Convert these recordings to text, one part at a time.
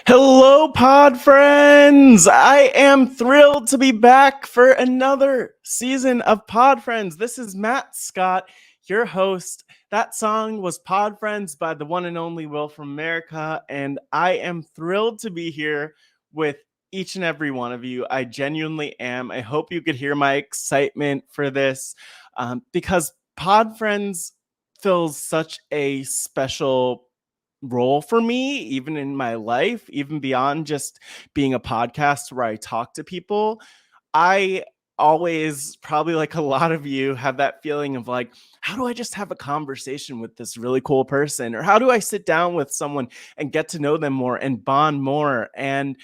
Hello, pod friends! I am thrilled to be back for another season of Pod Friends. This is Matt Scott, your host. That song was Pod Friends by the one and only Will from America, and I am thrilled to be here with each and every one of you. I genuinely am. I hope you could hear my excitement for this because Pod Friends fills such a special role for me, even in my life, even beyond just being a podcast where I talk to people. I always, probably like a lot of you, have that feeling of like, how do I just have a conversation with this really cool person? Or how do I sit down with someone and get to know them more and bond more? And,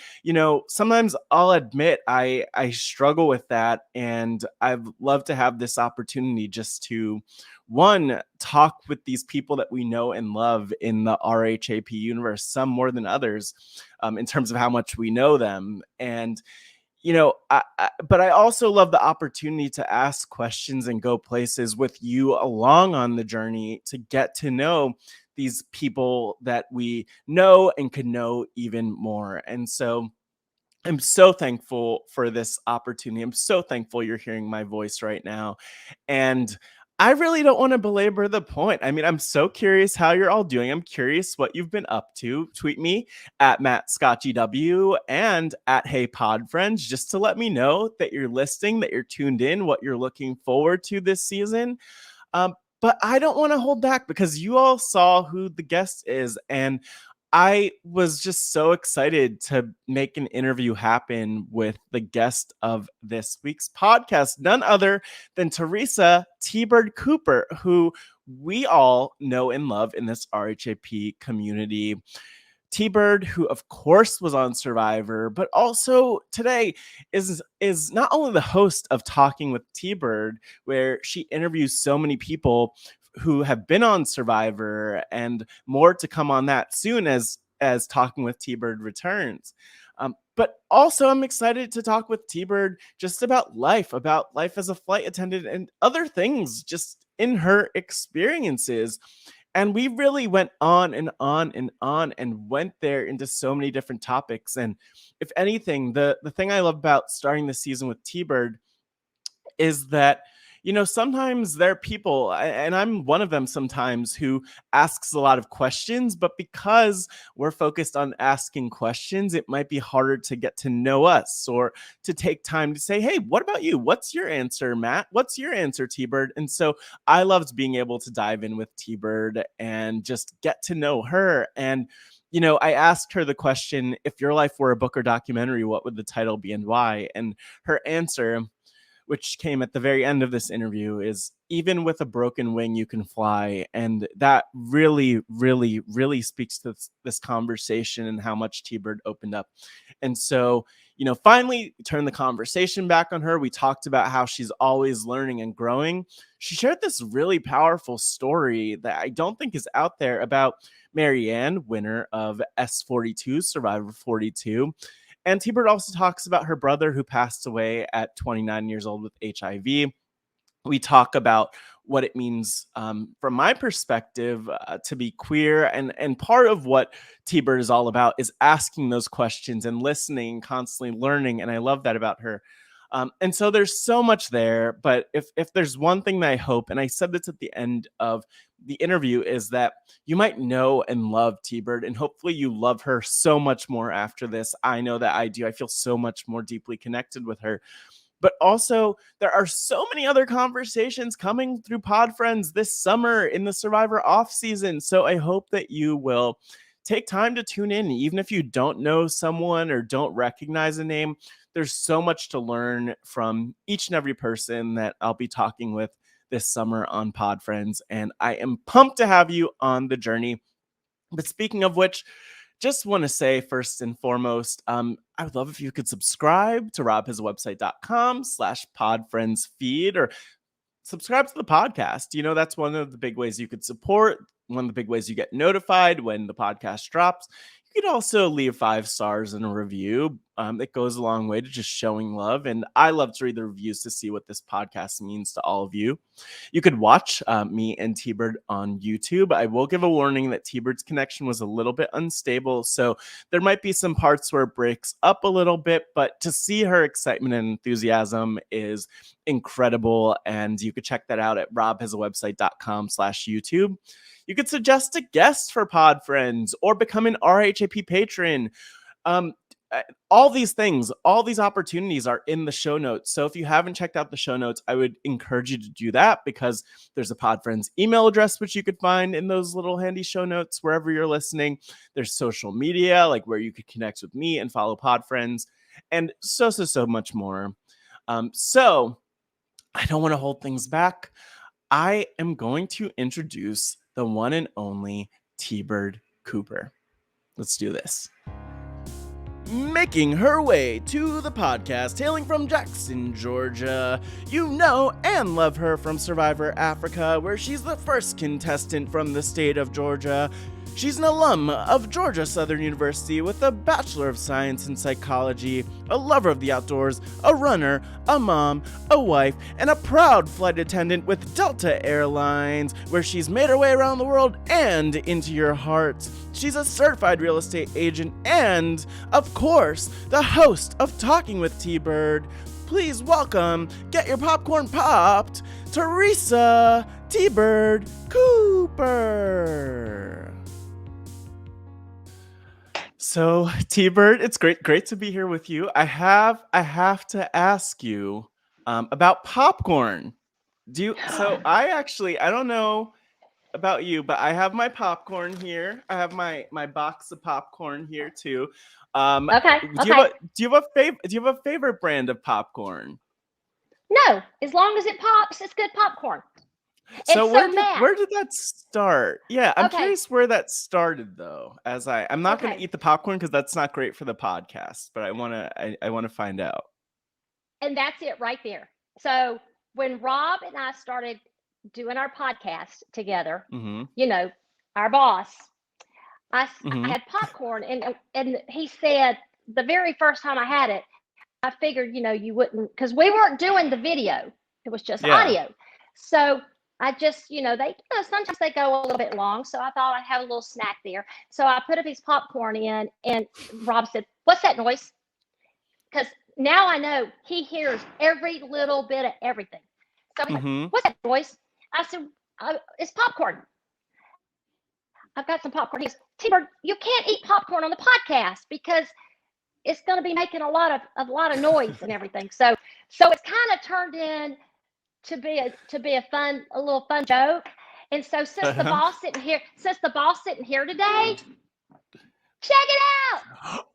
sometimes I'll admit I struggle with that. And I've loved to have this opportunity just to one, talk with these people that we know and love in the RHAP universe, some more than others, in terms of how much we know them. And but I also love the opportunity to ask questions and go places with you along on the journey to get to know these people that we know and could know even more. And so I'm so thankful for this opportunity. I'm so thankful you're hearing my voice right now. And I really don't want to belabor the point. I mean, I'm so curious how you're all doing. I'm curious what you've been up to. Tweet me at MattScottGW and at Hey Pod Friends just to let me know that you're listening, that you're tuned in, what you're looking forward to this season. But I don't want to hold back because you all saw who the guest is. And I was just so excited to make an interview happen with the guest of this week's podcast, none other than Teresa TBird Cooper, who we all know and love in this RHAP community. TBird, who of course was on Survivor, but also today is not only the host of Talking with TBird, where she interviews so many people who have been on Survivor, and more to come on that soon as Talking with TBird returns. But also, I'm excited to talk with TBird just about life as a flight attendant and other things just in her experiences. And we really went on and on and on and went there into so many different topics. And if anything, the thing I love about starting the season with TBird is that sometimes there are people, and I'm one of them sometimes, who asks a lot of questions, but because we're focused on asking questions, it might be harder to get to know us or to take time to say, hey, what about you? What's your answer, Matt? What's your answer, T-Bird? And so I loved being able to dive in with T-Bird and just get to know her. And I asked her the question, if your life were a book or documentary, what would the title be and why? And her answer, which came at the very end of this interview, is even with a broken wing, you can fly. And that really, really, really speaks to this conversation and how much T-Bird opened up. And so, finally turned the conversation back on her. We talked about how she's always learning and growing. She shared this really powerful story that I don't think is out there about Maryanne, winner of S42, Survivor 42. And T-Bird also talks about her brother who passed away at 29 years old with HIV. We talk about what it means from my perspective to be queer. And part of what T-Bird is all about is asking those questions and listening, constantly learning. And I love that about her. And so there's so much there. But if there's one thing that I hope, and I said this at the end of the interview, is that you might know and love T-Bird, and hopefully you love her so much more after this. I know that I do. I feel so much more deeply connected with her. But also, there are so many other conversations coming through Pod Friends this summer in the Survivor off season. So I hope that you will take time to tune in, even if you don't know someone or don't recognize a name. There's so much to learn from each and every person that I'll be talking with this summer on Pod Friends. And I am pumped to have you on the journey. But speaking of which, just want to say first and foremost, I would love if you could subscribe to robhiswebsite.com/podfriendsfeed, or subscribe to the podcast. That's one of the big ways you could support, one of the big ways you get notified when the podcast drops. You could also leave 5 stars in a review. It goes a long way to just showing love. And I love to read the reviews to see what this podcast means to all of you. You could watch me and TBird on YouTube. I will give a warning that TBird's connection was a little bit unstable, so there might be some parts where it breaks up a little bit, but to see her excitement and enthusiasm is incredible. And you could check that out at robhasawebsite.com/YouTube. You could suggest a guest for Pod Friends or become an RHAP patron. All these things, all these opportunities are in the show notes. So if you haven't checked out the show notes, I would encourage you to do that, because there's a Pod Friends email address, which you could find in those little handy show notes wherever you're listening. There's social media, like where you could connect with me and follow Pod Friends, and so much more. So I don't want to hold things back. I am going to introduce the one and only TBird Cooper. Let's do this. Making her way to the podcast, hailing from Jackson, Georgia. You know and love her from Survivor Africa, where she's the first contestant from the state of Georgia. She's an alum of Georgia Southern University with a Bachelor of Science in Psychology, a lover of the outdoors, a runner, a mom, a wife, and a proud flight attendant with Delta Airlines, where she's made her way around the world and into your hearts. She's a certified real estate agent and, of course, the host of Talking with TBird. Please welcome, get your popcorn popped, Teresa TBird Cooper. So, TBird, it's great to be here with you. I have to ask you about popcorn. I don't know about you, but I have my popcorn here. I have my box of popcorn here too. Okay. Do you have a favorite brand of popcorn? No, as long as it pops, it's good popcorn. So where did that start? Yeah, I'm curious where that started though. I'm not going to eat the popcorn because that's not great for the podcast, but I want to find out. And that's it right there. So when Rob and I started doing our podcast together, you know, our boss, I had popcorn, and he said the very first time I had it, I figured, you know, you wouldn't, because we weren't doing the video, it was just audio. So I just, sometimes they go a little bit long. So I thought I'd have a little snack there. So I put a piece of popcorn in, and Rob said, "What's that noise?" Because now I know he hears every little bit of everything. So he's like, "What's that noise?" I said, "It's popcorn. I've got some popcorn." He goes, "TBird, you can't eat popcorn on the podcast because it's going to be making a lot of noise and everything." So it's kind of turned in to be a little fun joke. And so since the boss sitting here today, check it out.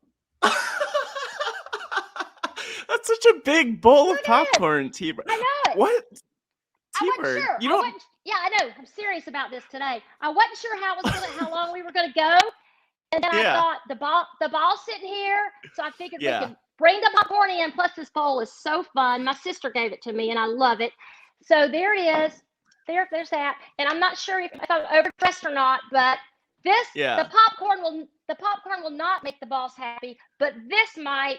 That's such a big bowl of popcorn, TBird. I know it. What? TBird, I wasn't sure. Yeah, I know. I'm serious about this today. I wasn't sure how long we were going to go. And then I thought the ball's sitting here, so I figured we could bring the popcorn in. Plus, this bowl is so fun. My sister gave it to me, and I love it. So there it is. There's that. And I'm not sure if I'm overdressed or not, but the popcorn will not make the boss happy, but this might.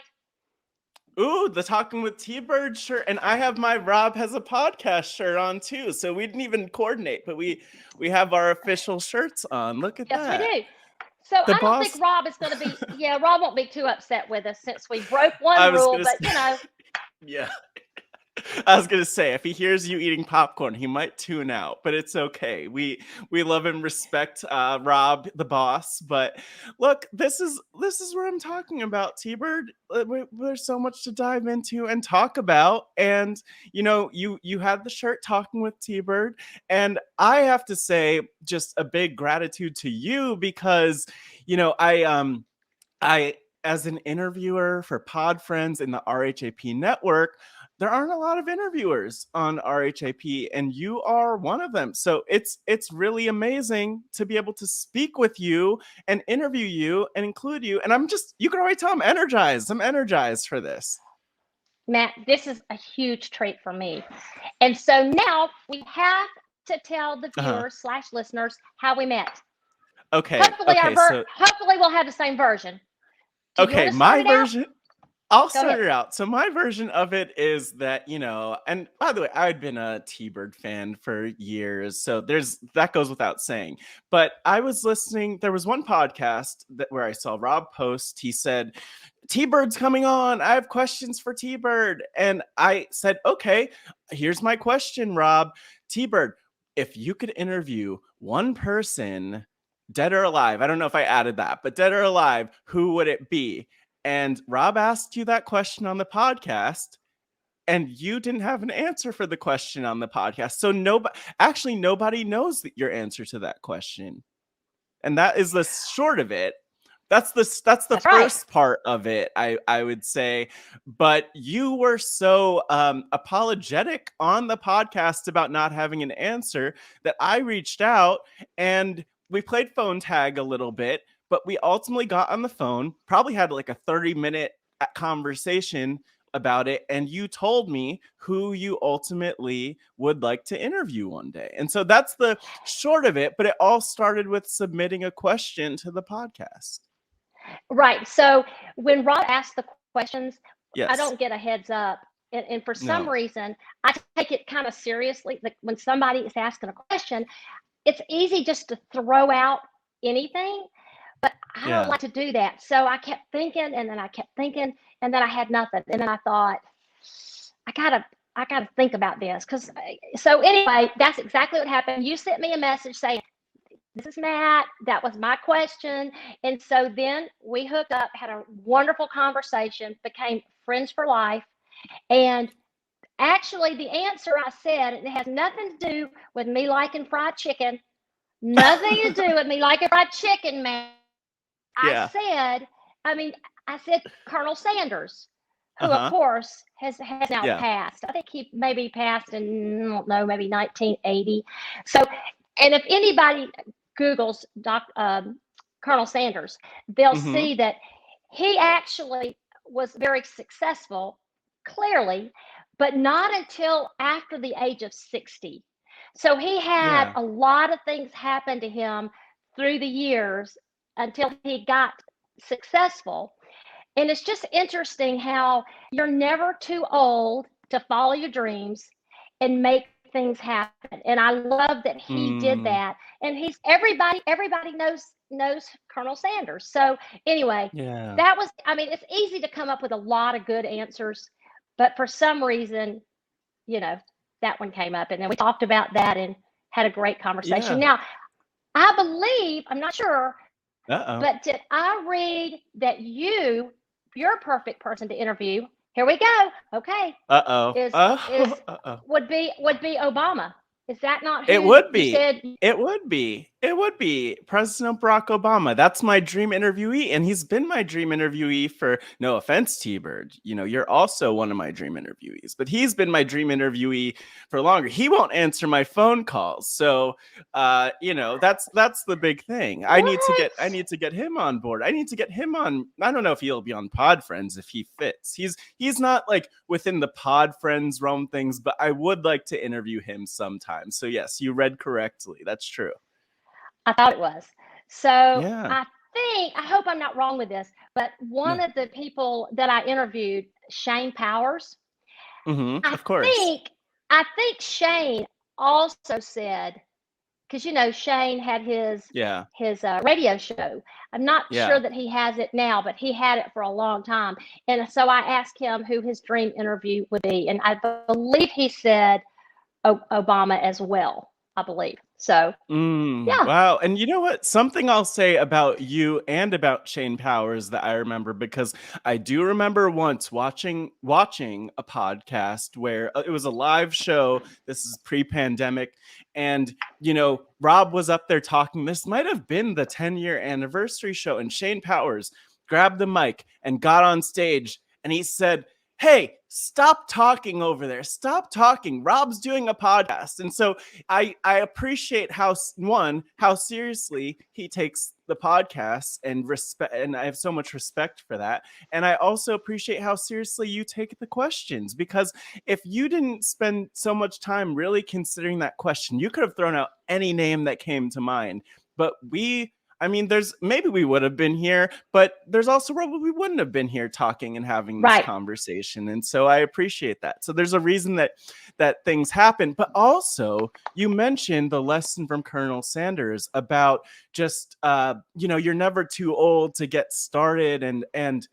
Ooh, the Talking with TBird shirt, and I have my Rob Has a Podcast shirt on too. So we didn't even coordinate, but we have our official shirts on. Look at that. Yes, we do. So I don't think Rob is going to be. Yeah, Rob won't be too upset with us since we broke one rule, but you know. Yeah. I was going to say, if he hears you eating popcorn, he might tune out, but it's okay. We love and respect Rob, the boss. But look, this is what I'm talking about, TBird. There's so much to dive into and talk about. And, you know, you had the shirt Talking with TBird. And I have to say just a big gratitude to you because, you know, I as an interviewer for Pod Friends in the RHAP network, there aren't a lot of interviewers on RHAP, and you are one of them. So it's really amazing to be able to speak with you and interview you and include you. And you can already tell I'm energized. I'm energized for this. Matt, this is a huge treat for me. And so now we have to tell the viewers / listeners how we met. Okay. Hopefully we'll have the same version. Okay, my version. I'll start it out. So my version of it is that, and by the way, I'd been a TBird fan for years, so that goes without saying. But I was listening, there was one podcast where I saw Rob post, he said, TBird's coming on. I have questions for TBird. And I said, okay, here's my question, Rob. TBird, if you could interview one person, dead or alive, I don't know if I added that, but dead or alive, who would it be? And Rob asked you that question on the podcast, and you didn't have an answer for the question on the podcast. So nobody knows your answer to that question. And that is the short of it. That's the first part of it, I would say. But you were so apologetic on the podcast about not having an answer that I reached out and we played phone tag a little bit, but we ultimately got on the phone, probably had like a 30-minute conversation about it, and you told me who you ultimately would like to interview one day. And so that's the short of it, but it all started with submitting a question to the podcast. Right. So when Rob asks the questions, yes. I don't get a heads up. And for some reason, I take it kind of seriously. Like when somebody is asking a question, it's easy just to throw out anything, but I don't like to do that. So I kept thinking, and then I kept thinking, and then I had nothing. And then I thought, I gotta think about this. So anyway, that's exactly what happened. You sent me a message saying, this is Matt, that was my question. And so then we hooked up, had a wonderful conversation, became friends for life. And actually the answer I said, it has nothing to do with me liking fried chicken. Nothing to do with me liking fried chicken, man. I said Colonel Sanders, who of course has now passed. I think he maybe passed in, I don't know, maybe 1980. So, and if anybody Googles Colonel Sanders, they'll see that he actually was very successful, clearly, but not until after the age of 60. So he had a lot of things happen to him through the years until he got successful. And it's just interesting how you're never too old to follow your dreams and make things happen. And I love that he did that. And everybody knows Colonel Sanders. So anyway, that was, it's easy to come up with a lot of good answers, but for some reason, that one came up, and then we talked about that and had a great conversation. Now, I believe, I'm not sure, but did I read that you're a perfect person to interview? Here we go. Okay. Would be Obama. Is that not who it would be? Said? It would be. It would be President Barack Obama. That's my dream interviewee, and he's been my dream interviewee for, no offense, T-Bird. You're also one of my dream interviewees, but he's been my dream interviewee for longer. He won't answer my phone calls, so that's the big thing. What? I need to get him on board. I need to get him on. I don't know if he'll be on Pod Friends if he fits. He's not like within the Pod Friends realm things, but I would like to interview him sometime. So yes, you read correctly. That's true. I thought it was. So I hope I'm not wrong with this, but one of the people that I interviewed, Shane Powers, of course. I think Shane also said, because Shane had his radio show. I'm not sure that he has it now, but he had it for a long time. And so I asked him who his dream interview would be, and I believe he said Obama as well, I believe. So, Wow. And you know what? Something I'll say about you and about Shane Powers that I remember, because I do remember once watching a podcast where it was a live show. This is pre-pandemic. And, Rob was up there talking. This might have been the 10-year anniversary show. And Shane Powers grabbed the mic and got on stage, and he said, "Hey, stop talking over there. Stop talking. Rob's doing a podcast." And so I appreciate how seriously he takes the podcast and respect, and I have so much respect for that. And I also appreciate how seriously you take the questions, because if you didn't spend so much time really considering that question, you could have thrown out any name that came to mind. But I mean, maybe we would have been here, but there's also probably we wouldn't have been here talking and having this conversation. And so I appreciate that. So there's a reason that things happen. But also, you mentioned the lesson from Colonel Sanders about just you're never too old to get started. And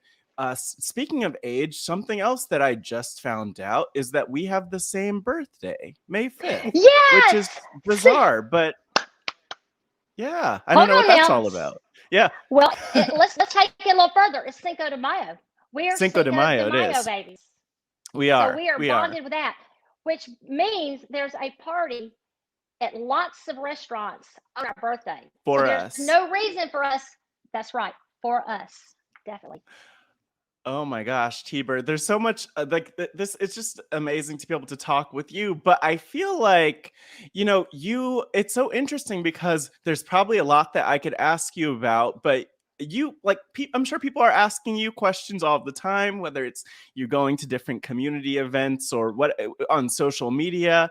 speaking of age, something else that I just found out is that we have the same birthday, May 5th. Yes! Which is bizarre, but yeah, I don't know what that's all about. Yeah. Well, let's take it a little further. It's Cinco de Mayo. We're Cinco de Mayo, babies. We are. So we are bonded with that, which means there's a party at lots of restaurants on our birthday. For us. There's no reason for us. That's right. For us. Definitely. Oh my gosh, TBird, there's so much this. It's just amazing to be able to talk with you. But I feel like, it's so interesting because there's probably a lot that I could ask you about, but I'm sure people are asking you questions all the time, whether it's you going to different community events or what on social media.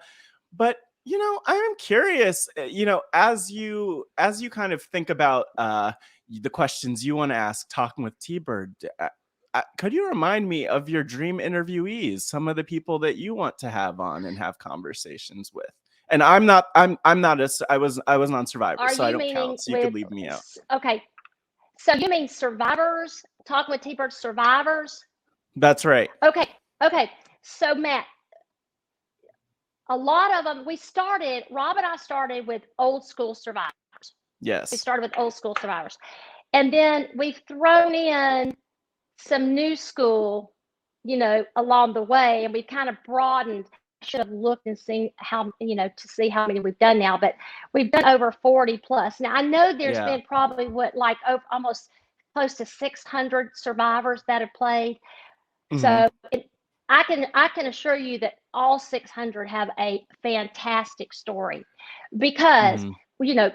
But I'm curious, as you kind of think about the questions you want to ask, talking with TBird. Could you remind me of your dream interviewees, some of the people that you want to have on and have conversations with? And I was on Survivor, so I don't count. So you could leave me out. Okay. So you mean survivors? Talking with TBird survivors? That's right. Okay. So Matt, a lot of them, Rob and I started with old school survivors. Yes. We started with old school survivors. And then we've thrown in some new school, along the way, and we've kind of broadened. I should have looked and seen how, to see how many we've done now, but we've done over 40 plus. Now I know there's been probably almost close to 600 survivors that have played. Mm-hmm. So I can assure you that all 600 have a fantastic story because,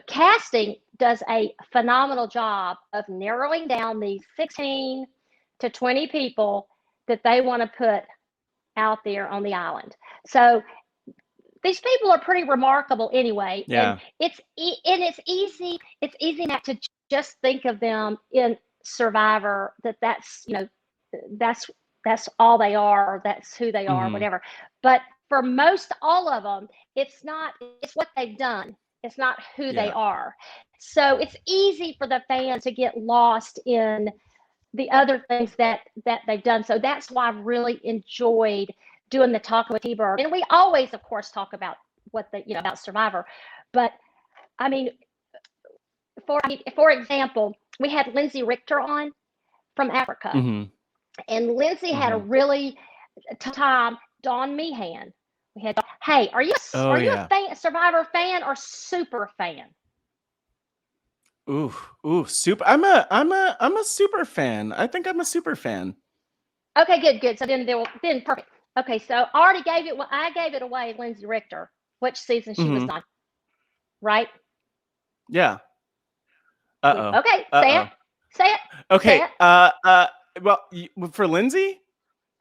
casting does a phenomenal job of narrowing down these 16 to 20 people that they want to put out there on the island. So these people are pretty remarkable anyway. Yeah. And it's easy not to just think of them in Survivor, that's all they are, or that's who they are, whatever. But for most all of them, it's what they've done. It's not who they are. So it's easy for the fans to get lost in the other things that they've done. So that's why I really enjoyed doing the Talking with TBird. And we always, of course, talk about about Survivor. But I mean, for example, we had Lindsay Richter on from Africa. Mm-hmm. And Lindsay had a really tough time. Dawn Meehan. We had, hey, are you a Survivor fan or super fan? Ooh, super. I'm a super fan. I think I'm a super fan. Okay, good. So then perfect. Okay, so I gave it away, Lindsay Richter, which season she was on. Right? Yeah. Uh-oh. Okay, say it. Okay. Say it. Well, for Lindsay,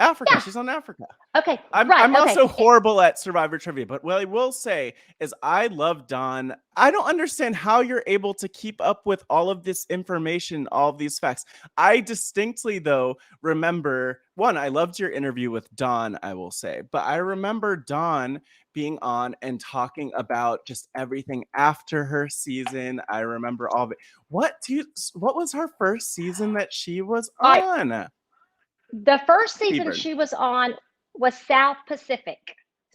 Africa. She's on Africa. Okay. I'm also horrible at Survivor trivia, but what I will say is I love Dawn. I don't understand how you're able to keep up with all of this information, all of these facts. I distinctly, though, remember, I loved your interview with Dawn, I will say, but I remember Dawn being on and talking about just everything after her season. I remember all of it. What was her first season that she was on? The first season she was on was South Pacific.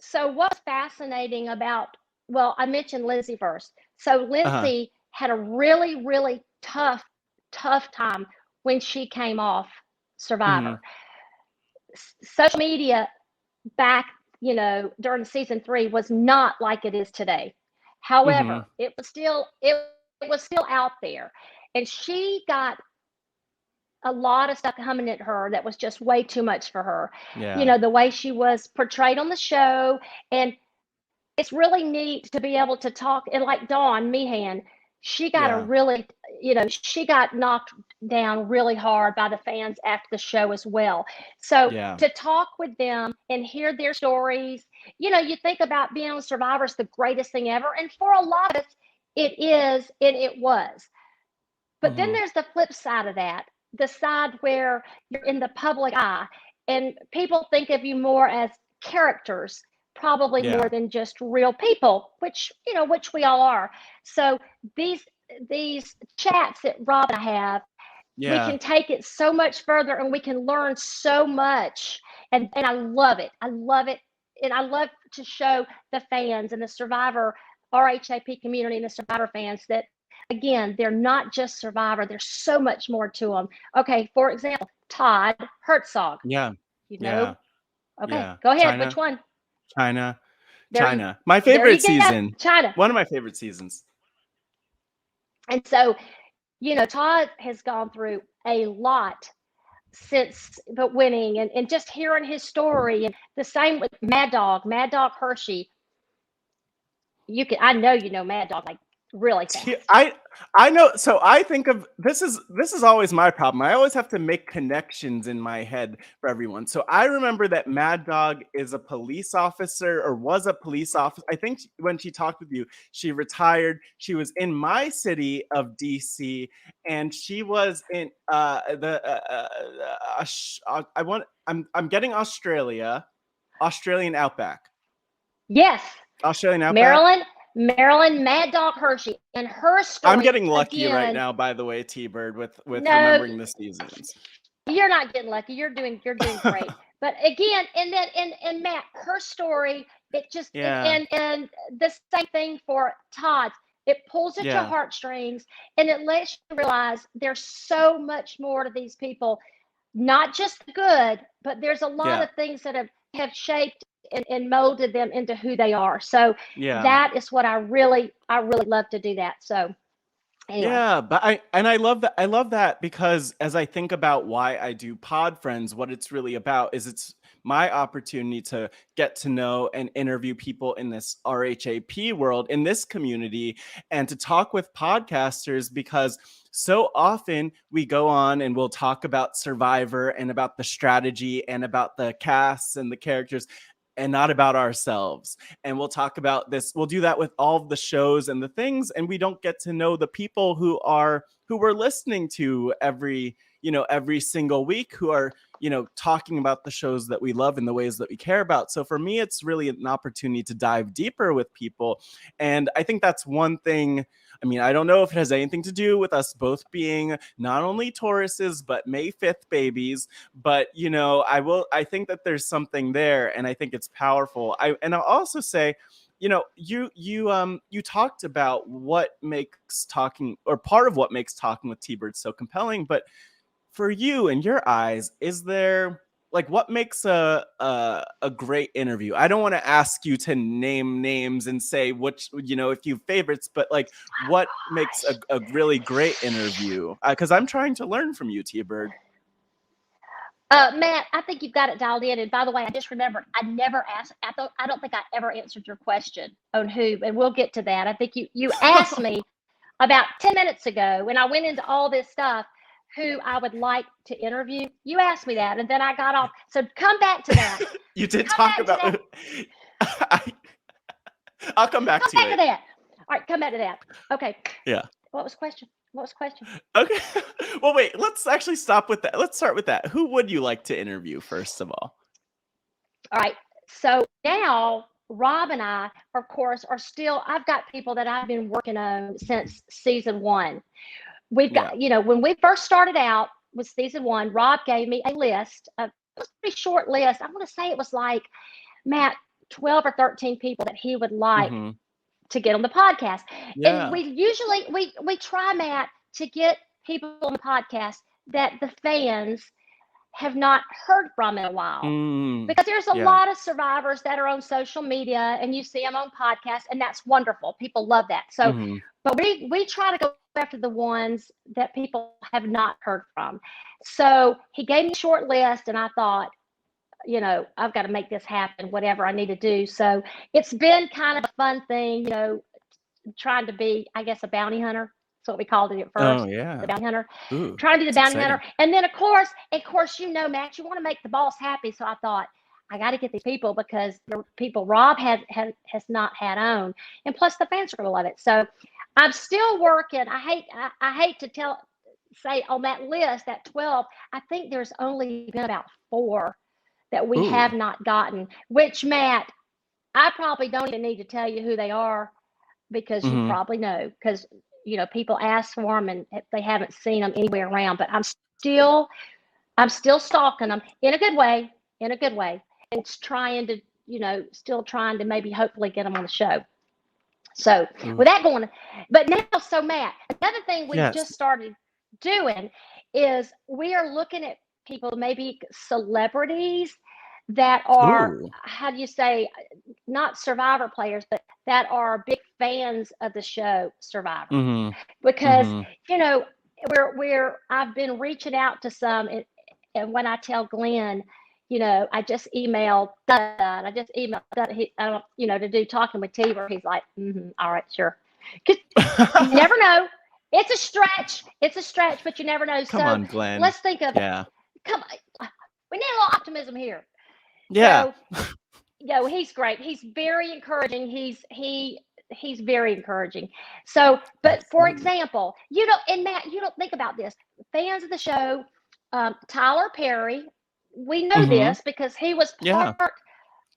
So what's fascinating about, I mentioned Lindsay first. So Lindsay had a really, really tough time when she came off Survivor. Social media back, during season 3 was not like it is today. However, it was still out there. And she got a lot of stuff coming at her that was just way too much for her. Yeah. The way she was portrayed on the show. And it's really neat to be able to talk. And like Dawn Meehan, she got she got knocked down really hard by the fans after the show as well. So to talk with them and hear their stories, you think about being on Survivor is the greatest thing ever. And for a lot of us, it is, and it was. But then there's the flip side of that, the side where you're in the public eye and people think of you more as characters, probably more than just real people, which we all are. So these chats that Rob and I have, we can take it so much further and we can learn so much. And I love it. I love it. And I love to show the fans and the Survivor RHAP community and the Survivor fans that, again, they're not just Survivor. There's so much more to them. Okay, for example, Todd Herzog. Yeah. Okay, go ahead. China. Which one? China. My favorite season. China. One of my favorite seasons. And so, Todd has gone through a lot since winning and just hearing his story, and the same with Mad Dog Hershey. I know you know Mad Dog like really fast. I know. So I think of this is always my problem. I always have to make connections in my head for everyone. So I remember that Mad Dog is a police officer or was a police officer. I think when she talked with you, she retired. She was in my city of DC, and she was in I'm getting Australian Outback. Yes. Australian Outback. Marilyn Mad Dog Hershey and her story. I'm getting lucky right now, by the way, TBird, with remembering the seasons. You're not getting lucky. You're doing great. But again, and then and Matt, her story, it just and the same thing for Todd. It pulls at your heartstrings and it lets you realize there's so much more to these people, not just the good, but there's a lot of things that have shaped and molded them into who they are. So that is what I really love to do that. So anyway. Yeah, but I love that. I love that because as I think about why I do Pod Friends, what it's really about is it's my opportunity to get to know and interview people in this RHAP world, in this community, and to talk with podcasters, because so often we go on and we'll talk about Survivor and about the strategy and about the casts and the characters, and not about ourselves. And we'll talk about this. We'll do that with all of the shows and the things, and we don't get to know the people who we're listening to every single week, who are, talking about the shows that we love in the ways that we care about. So for me, it's really an opportunity to dive deeper with people. And I think that's one thing. I mean, I don't know if it has anything to do with us both being not only Tauruses, but May 5th babies, but I think that there's something there, and I think it's powerful. I'll also say, you talked about what makes talking, or part of what makes talking with T-Bird so compelling, but for you, in your eyes, is there, like, what makes a great interview? I don't want to ask you to name names and say which, if you favorites, but like, what makes a really great interview? Because I'm trying to learn from you, T-Bird. Matt, I think you've got it dialed in. And by the way, I just remembered I never asked. I don't think I ever answered your question on who, and we'll get to that. I think you asked me about 10 minutes ago when I went into all this stuff, who I would like to interview. You asked me that, and then I got off. So come back to that. You did talk about. I'll come back to it. Come back to that. All right, come back to that. Okay. Yeah. What was the question? Okay. Well, wait. Let's actually stop with that. Let's start with that. Who would you like to interview first of all? All right. So now Rob and I, of course, are still. I've got people that I've been working on since season 1. We've got, when we first started out with season 1, Rob gave me a list of a pretty short list. I want to say it was like, Matt, 12 or 13 people that he would like to get on the podcast. Yeah. And we usually, we try, Matt, to get people on the podcast that the fans have not heard from in a while. Because there's a lot of survivors that are on social media and you see them on podcasts, and that's wonderful. People love that. So, but we try to go after the ones that people have not heard from. So he gave me a short list, and I thought, I've got to make this happen, whatever I need to do. So it's been kind of a fun thing, trying to be, I guess, a bounty hunter. That's what we called it at first. Oh, yeah. The bounty hunter. Ooh, trying to be the bounty hunter. And then, of course, Matt, you want to make the boss happy. So I thought, I got to get these people, because the people Rob has not had on. And plus the fans are going to love it. So I'm still working. I hate to say on that list, that 12, I think there's only been about 4 that we have not gotten, which, Matt, I probably don't even need to tell you who they are because you probably know, because, people ask for them and they haven't seen them anywhere around, but I'm still stalking them in a good way, and trying to, still trying to maybe hopefully get them on the show. So with that going, but now, so Matt, another thing we've just started doing is we are looking at people, maybe celebrities that are, how do you say, not Survivor players, but that are big fans of the show Survivor. Because, I've been reaching out to some, and when I tell Glenn, I just emailed and I just emailed to do Talking with TBird. He's like, all right, sure. Because you never know. It's a stretch, but you never know. Come on, Glenn. Let's think of, come on. We need a little optimism here. Yeah. So, he's great. He's very encouraging. He's very encouraging. So, but for example, and Matt, you don't think about this. Fans of the show, Tyler Perry, we know this because he was part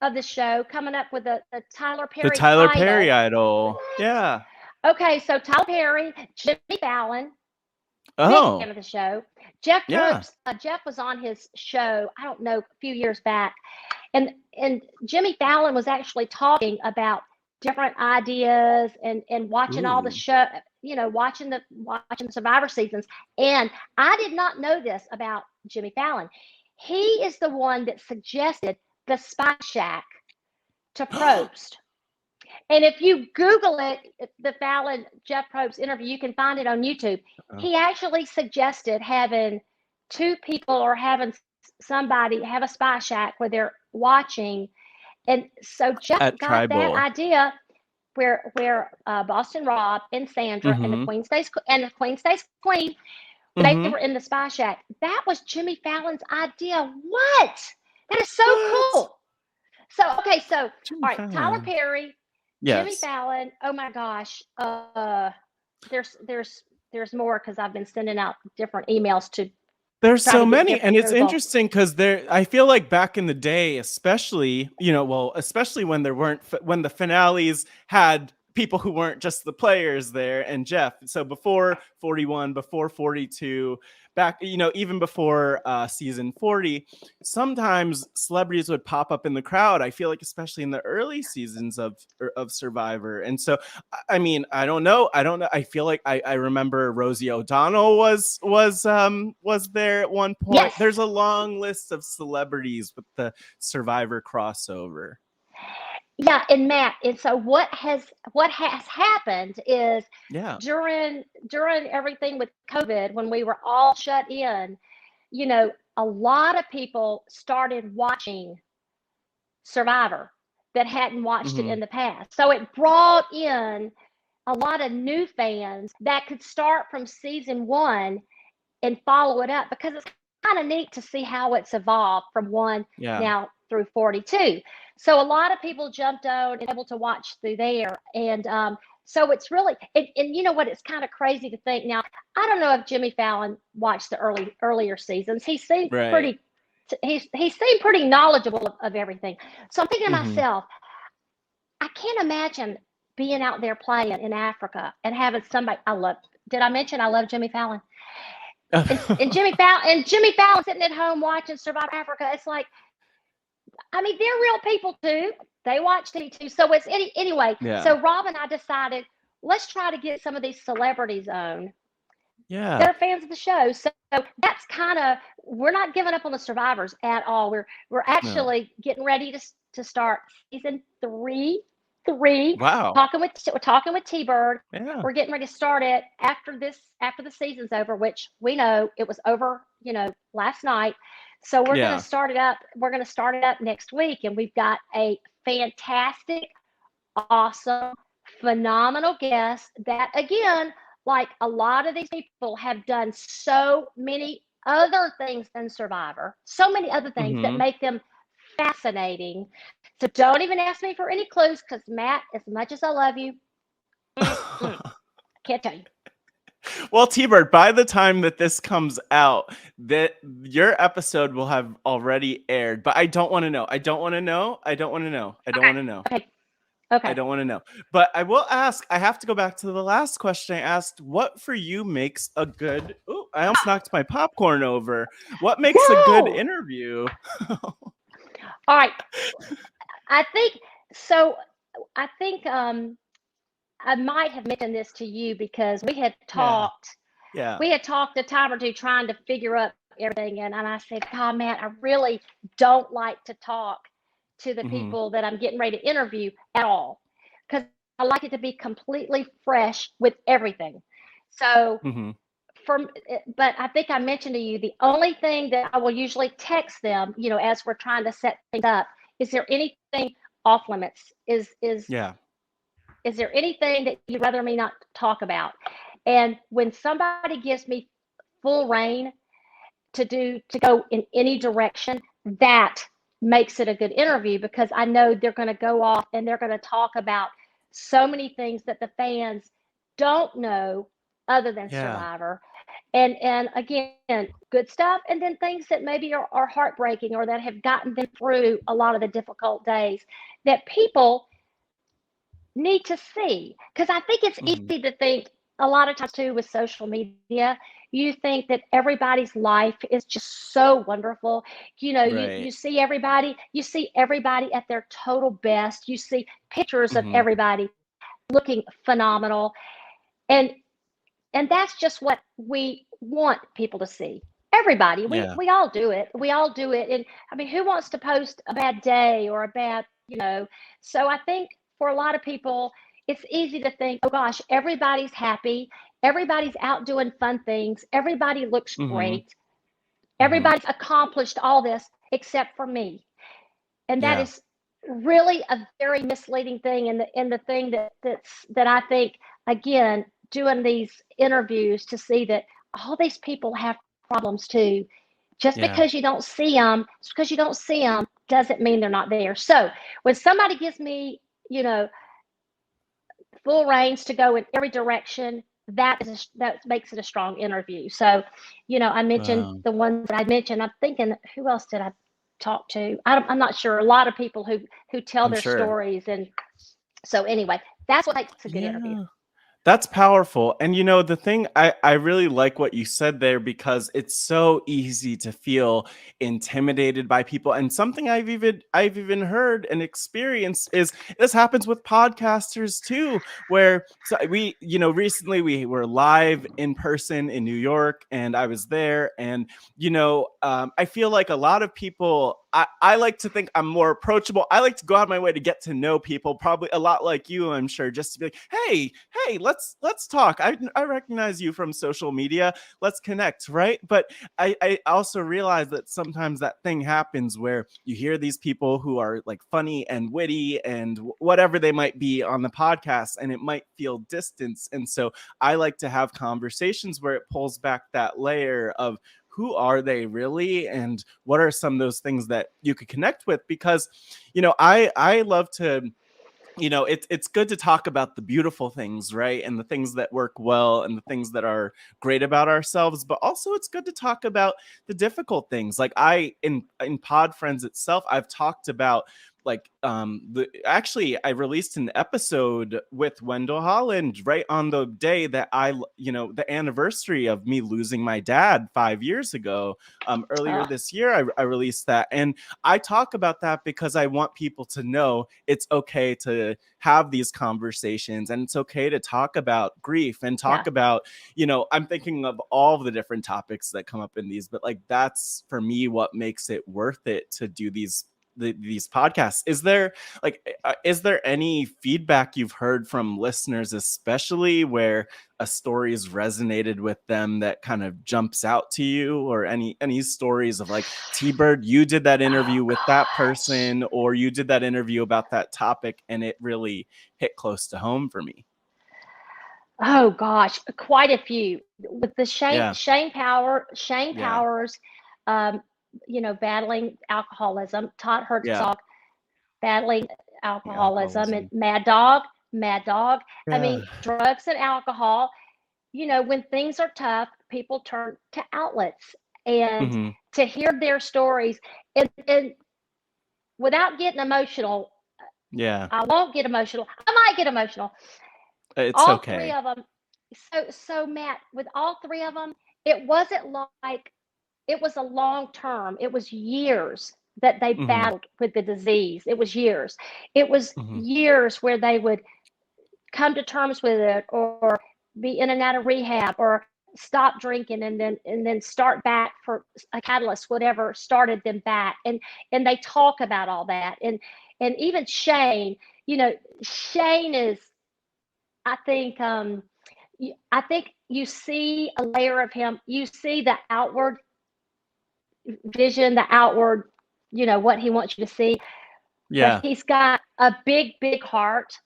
of the show, coming up with the Tyler Perry. The Tyler Perry Idol. Yeah. Okay, so Tyler Perry, Jimmy Fallon, big fan of the show. Jeff Probst, Jeff was on his show, I don't know, a few years back, and Jimmy Fallon was actually talking about different ideas and watching all the show, watching the Survivor seasons. And I did not know this about Jimmy Fallon. He is the one that suggested the Spy Shack to Probst. And if you Google it, the Fallon Jeff Probst interview, you can find it on YouTube. He actually suggested having 2 people or having somebody have a Spy Shack where they're watching. And so Jeff got that idea where Boston Rob and Sandra and the Queen Stays Queen, they were in the Spy Shack. That was Jimmy Fallon's idea. What? That is so cool. So okay, so all right, Tyler Perry. Yes. Jimmy Fallon. Oh my gosh. There's more because I've been sending out different emails to. There's so many, and it's interesting because I feel like back in the day, especially, especially when when the finales had people who weren't just the players there and Jeff. So before 41, before 42, back, even before season 40, sometimes celebrities would pop up in the crowd. I feel like, especially in the early seasons of Survivor. And so, I mean, I don't know. I feel like I remember Rosie O'Donnell was there at one point. Yes. There's a long list of celebrities with the Survivor crossover. Yeah, and Matt, and so what has happened is during everything with COVID, when we were all shut in, a lot of people started watching Survivor that hadn't watched it in the past. So it brought in a lot of new fans that could start from season 1 and follow it up, because it's kind of neat to see how it's evolved from 1 now through 42. So a lot of people jumped on and able to watch through there. And so it's really, and you know what, it's kind of crazy to think now, I don't know if Jimmy Fallon watched the earlier seasons. He seemed pretty, he seemed pretty knowledgeable of everything. So I'm thinking to myself, I can't imagine being out there playing in Africa and having somebody did I mention I love Jimmy Fallon? and Jimmy Fallon sitting at home watching Survivor Africa. It's like, I mean, they're real people too. They watch TV too. So it's anyway. Yeah. So Rob and I decided, let's try to get some of these celebrities on. Yeah. They're fans of the show. So that's kind of, we're not giving up on the Survivors at all. We're actually getting ready to start season 3. Wow. We're talking with TBird. Yeah. We're getting ready to start it after the season's over, which we know it was over, last night. So we're going to start it up. We're going to start it up next week. And we've got a fantastic, awesome, phenomenal guest that, again, like a lot of these people have done so many other things than Survivor, so many other things that make them fascinating. So don't even ask me for any clues, because Matt, as much as I love you, can't tell you. Well, T-Bird, by the time that this comes out, that your episode will have already aired. But I don't want to know. I don't want to know. I don't want to know. I don't want to know. Okay. I don't want to know. But I will ask, I have to go back to the last question I asked. What for you makes a good... Oh, I almost knocked my popcorn over. What makes a good interview? All right. I think I might have mentioned this to you because we had talked a time or two trying to figure out everything. And I said, God, man, I really don't like to talk to the people that I'm getting ready to interview at all, because I like it to be completely fresh with everything. So but I think I mentioned to you, the only thing that I will usually text them, as we're trying to set things up, is there anything off limits? Is there anything that you'd rather me not talk about? And when somebody gives me full reign to go in any direction, that makes it a good interview, because I know they're going to go off and they're going to talk about so many things that the fans don't know other than Survivor. And again, good stuff, and then things that maybe are heartbreaking or that have gotten them through a lot of the difficult days that people need to see. Because I think it's easy to think a lot of times too with social media, you think that everybody's life is just so wonderful. You see everybody at their total best. You see pictures of everybody looking phenomenal. And that's just what we want people to see. Everybody, we all do it. We all do it. And I mean, who wants to post a bad day or a bad, So I think for a lot of people, it's easy to think, oh gosh, everybody's happy. Everybody's out doing fun things. Everybody looks great. Everybody's accomplished all this except for me. And that is really a very misleading thing. And the thing that I think, again, doing these interviews to see that all these people have problems too. Just because you don't see them, doesn't mean they're not there. So when somebody gives me, full reins to go in every direction, that makes it a strong interview. So, I mentioned the ones that I mentioned. I'm thinking, who else did I talk to? I'm not sure. A lot of people who tell their stories, and so anyway, that's what makes a good interview. That's powerful. And the thing, I really like what you said there, because it's so easy to feel intimidated by people. And something I've even heard and experienced is this happens with podcasters too, where we, recently we were live in person in New York, and I was there, and I feel like a lot of people, I like to think I'm more approachable. I like to go out of my way to get to know people, probably a lot like you, I'm sure, just to be like, hey, let's talk. I recognize you from social media. Let's connect, right? But I also realize that sometimes that thing happens where you hear these people who are like funny and witty and whatever they might be on the podcast, and it might feel distance. And so I like to have conversations where it pulls back that layer of who are they really, and what are some of those things that you could connect with? Because, I love to, it's good to talk about the beautiful things, right? And the things that work well and the things that are great about ourselves, but also it's good to talk about the difficult things. Like in Pod Friends itself, I've talked about actually I released an episode with Wendell Holland right on the day that the anniversary of me losing my dad 5 years ago. Earlier this year, I released that. And I talk about that because I want people to know it's okay to have these conversations, and it's okay to talk about grief and talk about, I'm thinking of all the different topics that come up in these, but like, that's for me what makes it worth it to do these podcasts. Is there any feedback you've heard from listeners, especially where a story has resonated with them that kind of jumps out to you, or any stories of like, T-Bird, you did that interview with that person, or you did that interview about that topic and it really hit close to home for me? Oh gosh, quite a few. With the Shane Powers, battling alcoholism, Todd Herzog battling alcoholism, and Mad Dog. I mean, drugs and alcohol. when things are tough, people turn to outlets and Mm-hmm. to hear their stories. And without getting emotional, Yeah. I won't get emotional. I might get emotional. It's All three okay. of them. So Matt, with all three of them, it wasn't like it was a long term. It was years that they Mm-hmm. battled with the disease. It was years. It was Mm-hmm. years where they would come to terms with it, or be in and out of rehab, or stop drinking and then start back for a catalyst, whatever started them back. And they talk about all that. And even Shane, Shane is, I think, I think you see a layer of him. You see the outward vision, the outward, what he wants you to see. But Yeah. he's got a big, big heart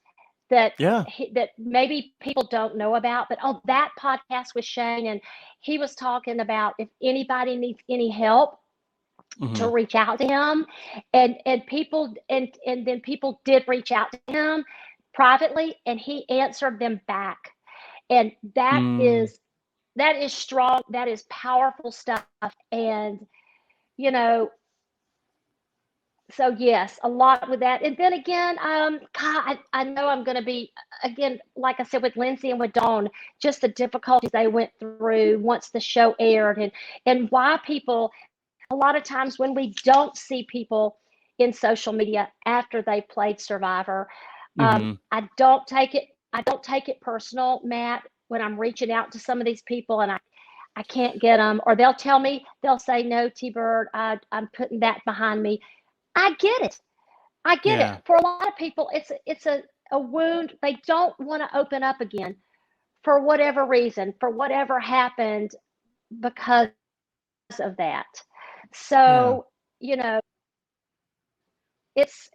that Yeah. that maybe people don't know about. But on that podcast with Shane, and he was talking about if anybody needs any help, to Mm-hmm. reach out to him. And people, and then people did reach out to him privately, and he answered them back. And Mm. that is strong, that is powerful stuff. And you know so yes, a lot with that. And then again, God, I know I'm going to be, again, like I said, with Lindsay and with Dawn, just the difficulties they went through once the show aired. And why people, a lot of times when we don't see people in social media after they played Survivor, Mm-hmm. I don't take it personal, Matt, when I'm reaching out to some of these people and I can't get them, or they'll say, no, T-Bird, I'm putting that behind me. I get it. I get it. Yeah. For a lot of people, it's a wound they don't want to open up again, for whatever reason, for whatever happened because of that. Yeah. So, you know, it's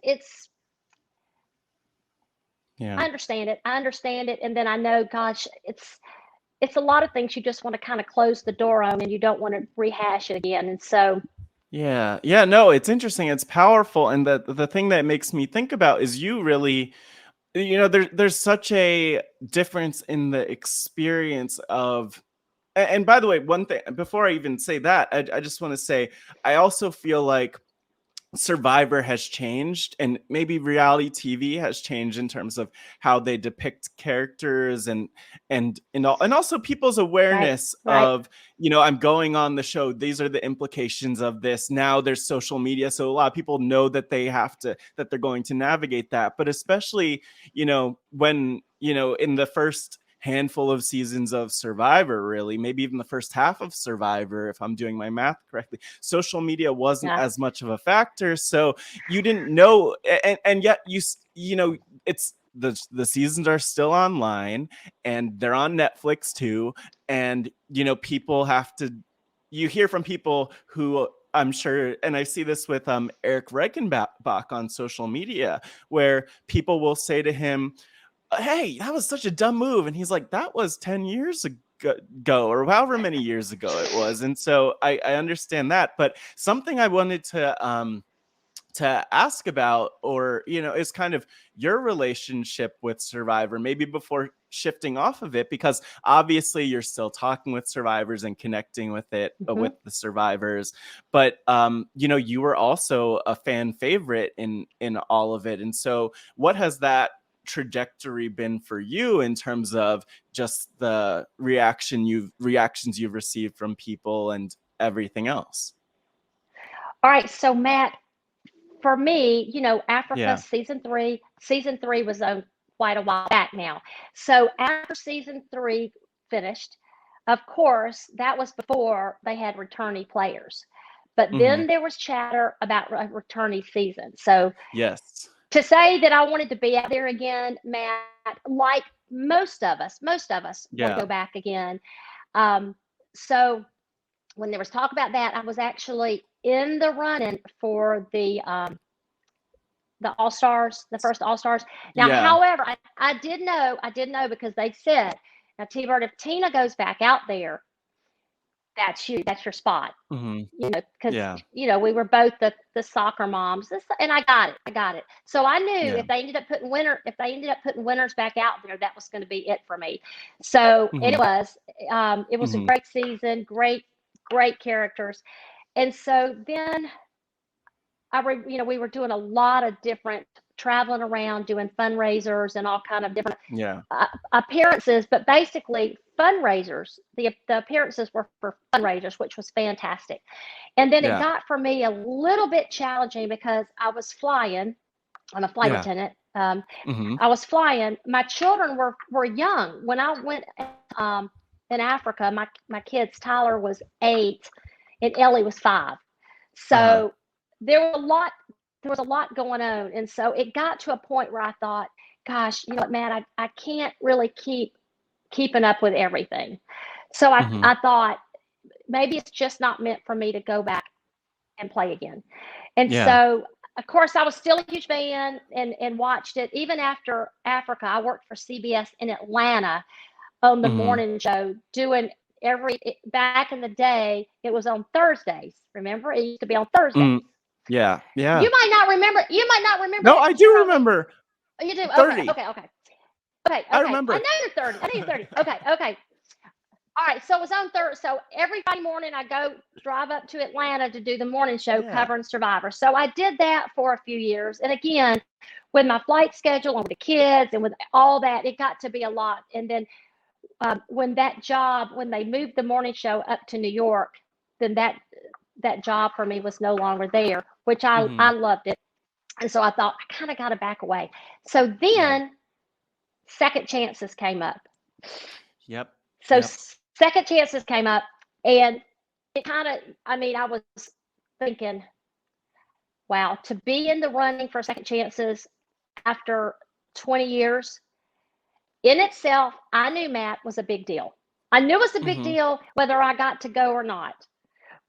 Yeah. I understand it. I understand it. And then I know, gosh, it's a lot of things you just want to kind of close the door on, and you don't want to rehash it again. And so, Yeah. Yeah. No, it's interesting. It's powerful. And the thing that makes me think about is you really, there's such a difference in the experience of, and by the way, one thing before I even say that, I just want to say, I also feel like Survivor has changed, and maybe reality TV has changed in terms of how they depict characters, and also people's right, awareness right. of, I'm going on the show, these are the implications of this. Now there's social media, so a lot of people know that they're going to navigate that. But especially, when, in the first handful of seasons of Survivor, really, maybe even the first half of Survivor, if I'm doing my math correctly, social media wasn't Yeah. as much of a factor. So you didn't know, and yet it's the seasons are still online, and they're on Netflix too. And people have to, you hear from people who, I'm sure, and I see this with Eric Reichenbach on social media, where people will say to him, hey, that was such a dumb move. And he's like, that was 10 years ago, or however many years ago it was. And so I understand that. But something I wanted to ask about, or, is kind of your relationship with Survivor, maybe before shifting off of it, because obviously you're still talking with survivors and connecting with it, with Hmm. the survivors. But, you were also a fan favorite in all of it. And so what has that trajectory been for you in terms of just the reactions you've received from people and everything else? All right. So, Matt, for me, Africa Yeah. season three was on quite a while back now. So after season three finished, of course, that was before they had returnee players. But Hmm. then there was chatter about a returnee season. So Yes. to say that I wanted to be out there again, Matt, like most of us want to Yeah. go back again. So when there was talk about that, I was actually in the running for the All Stars, the first All Stars. Now, Yeah. however, I did know because they said, now, T-Bird, if Tina goes back out there, that's your spot. Hmm. Because Yeah. we were both the soccer moms, and I got it. So I knew Yeah. if they ended up putting winners back out there, that was going to be it for me. So, and Hmm. it was. It was a great season, great characters. And so then we were doing a lot of different traveling around, doing fundraisers and all kind of different appearances, but basically fundraisers. The appearances were for fundraisers, which was fantastic. And then it got for me a little bit challenging because I was flying. I'm a flight attendant. I was flying. My children were young when I went in Africa. My kids, Tyler was 8 and Ellie was 5. So there was a lot going on. And so it got to a point where I thought, gosh, you know what, Matt, I can't really keeping up with everything. So I thought maybe it's just not meant for me to go back and play again. And so, of course, I was still a huge fan and watched it. Even after Africa, I worked for CBS in Atlanta on the morning show, doing back in the day, it was on Thursdays. Remember? It used to be on Thursdays. Yeah. You might not remember. No, I do remember. You do? 30. Okay. I remember. I know you're 30. Okay. All right. So it was on Thursday. So every Friday morning I drive up to Atlanta to do the morning show covering Survivor. So I did that for a few years. And again, with my flight schedule and with the kids and with all that, it got to be a lot. And then when they moved the morning show up to New York, then that job for me was no longer there, which I loved it. And so I thought I kind of got to back away. So then second chances came up. So second chances came up, and it kind of, I was thinking, wow, to be in the running for second chances after 20 years in itself, I knew, Matt, was a big deal. I knew it was a big deal whether I got to go or not.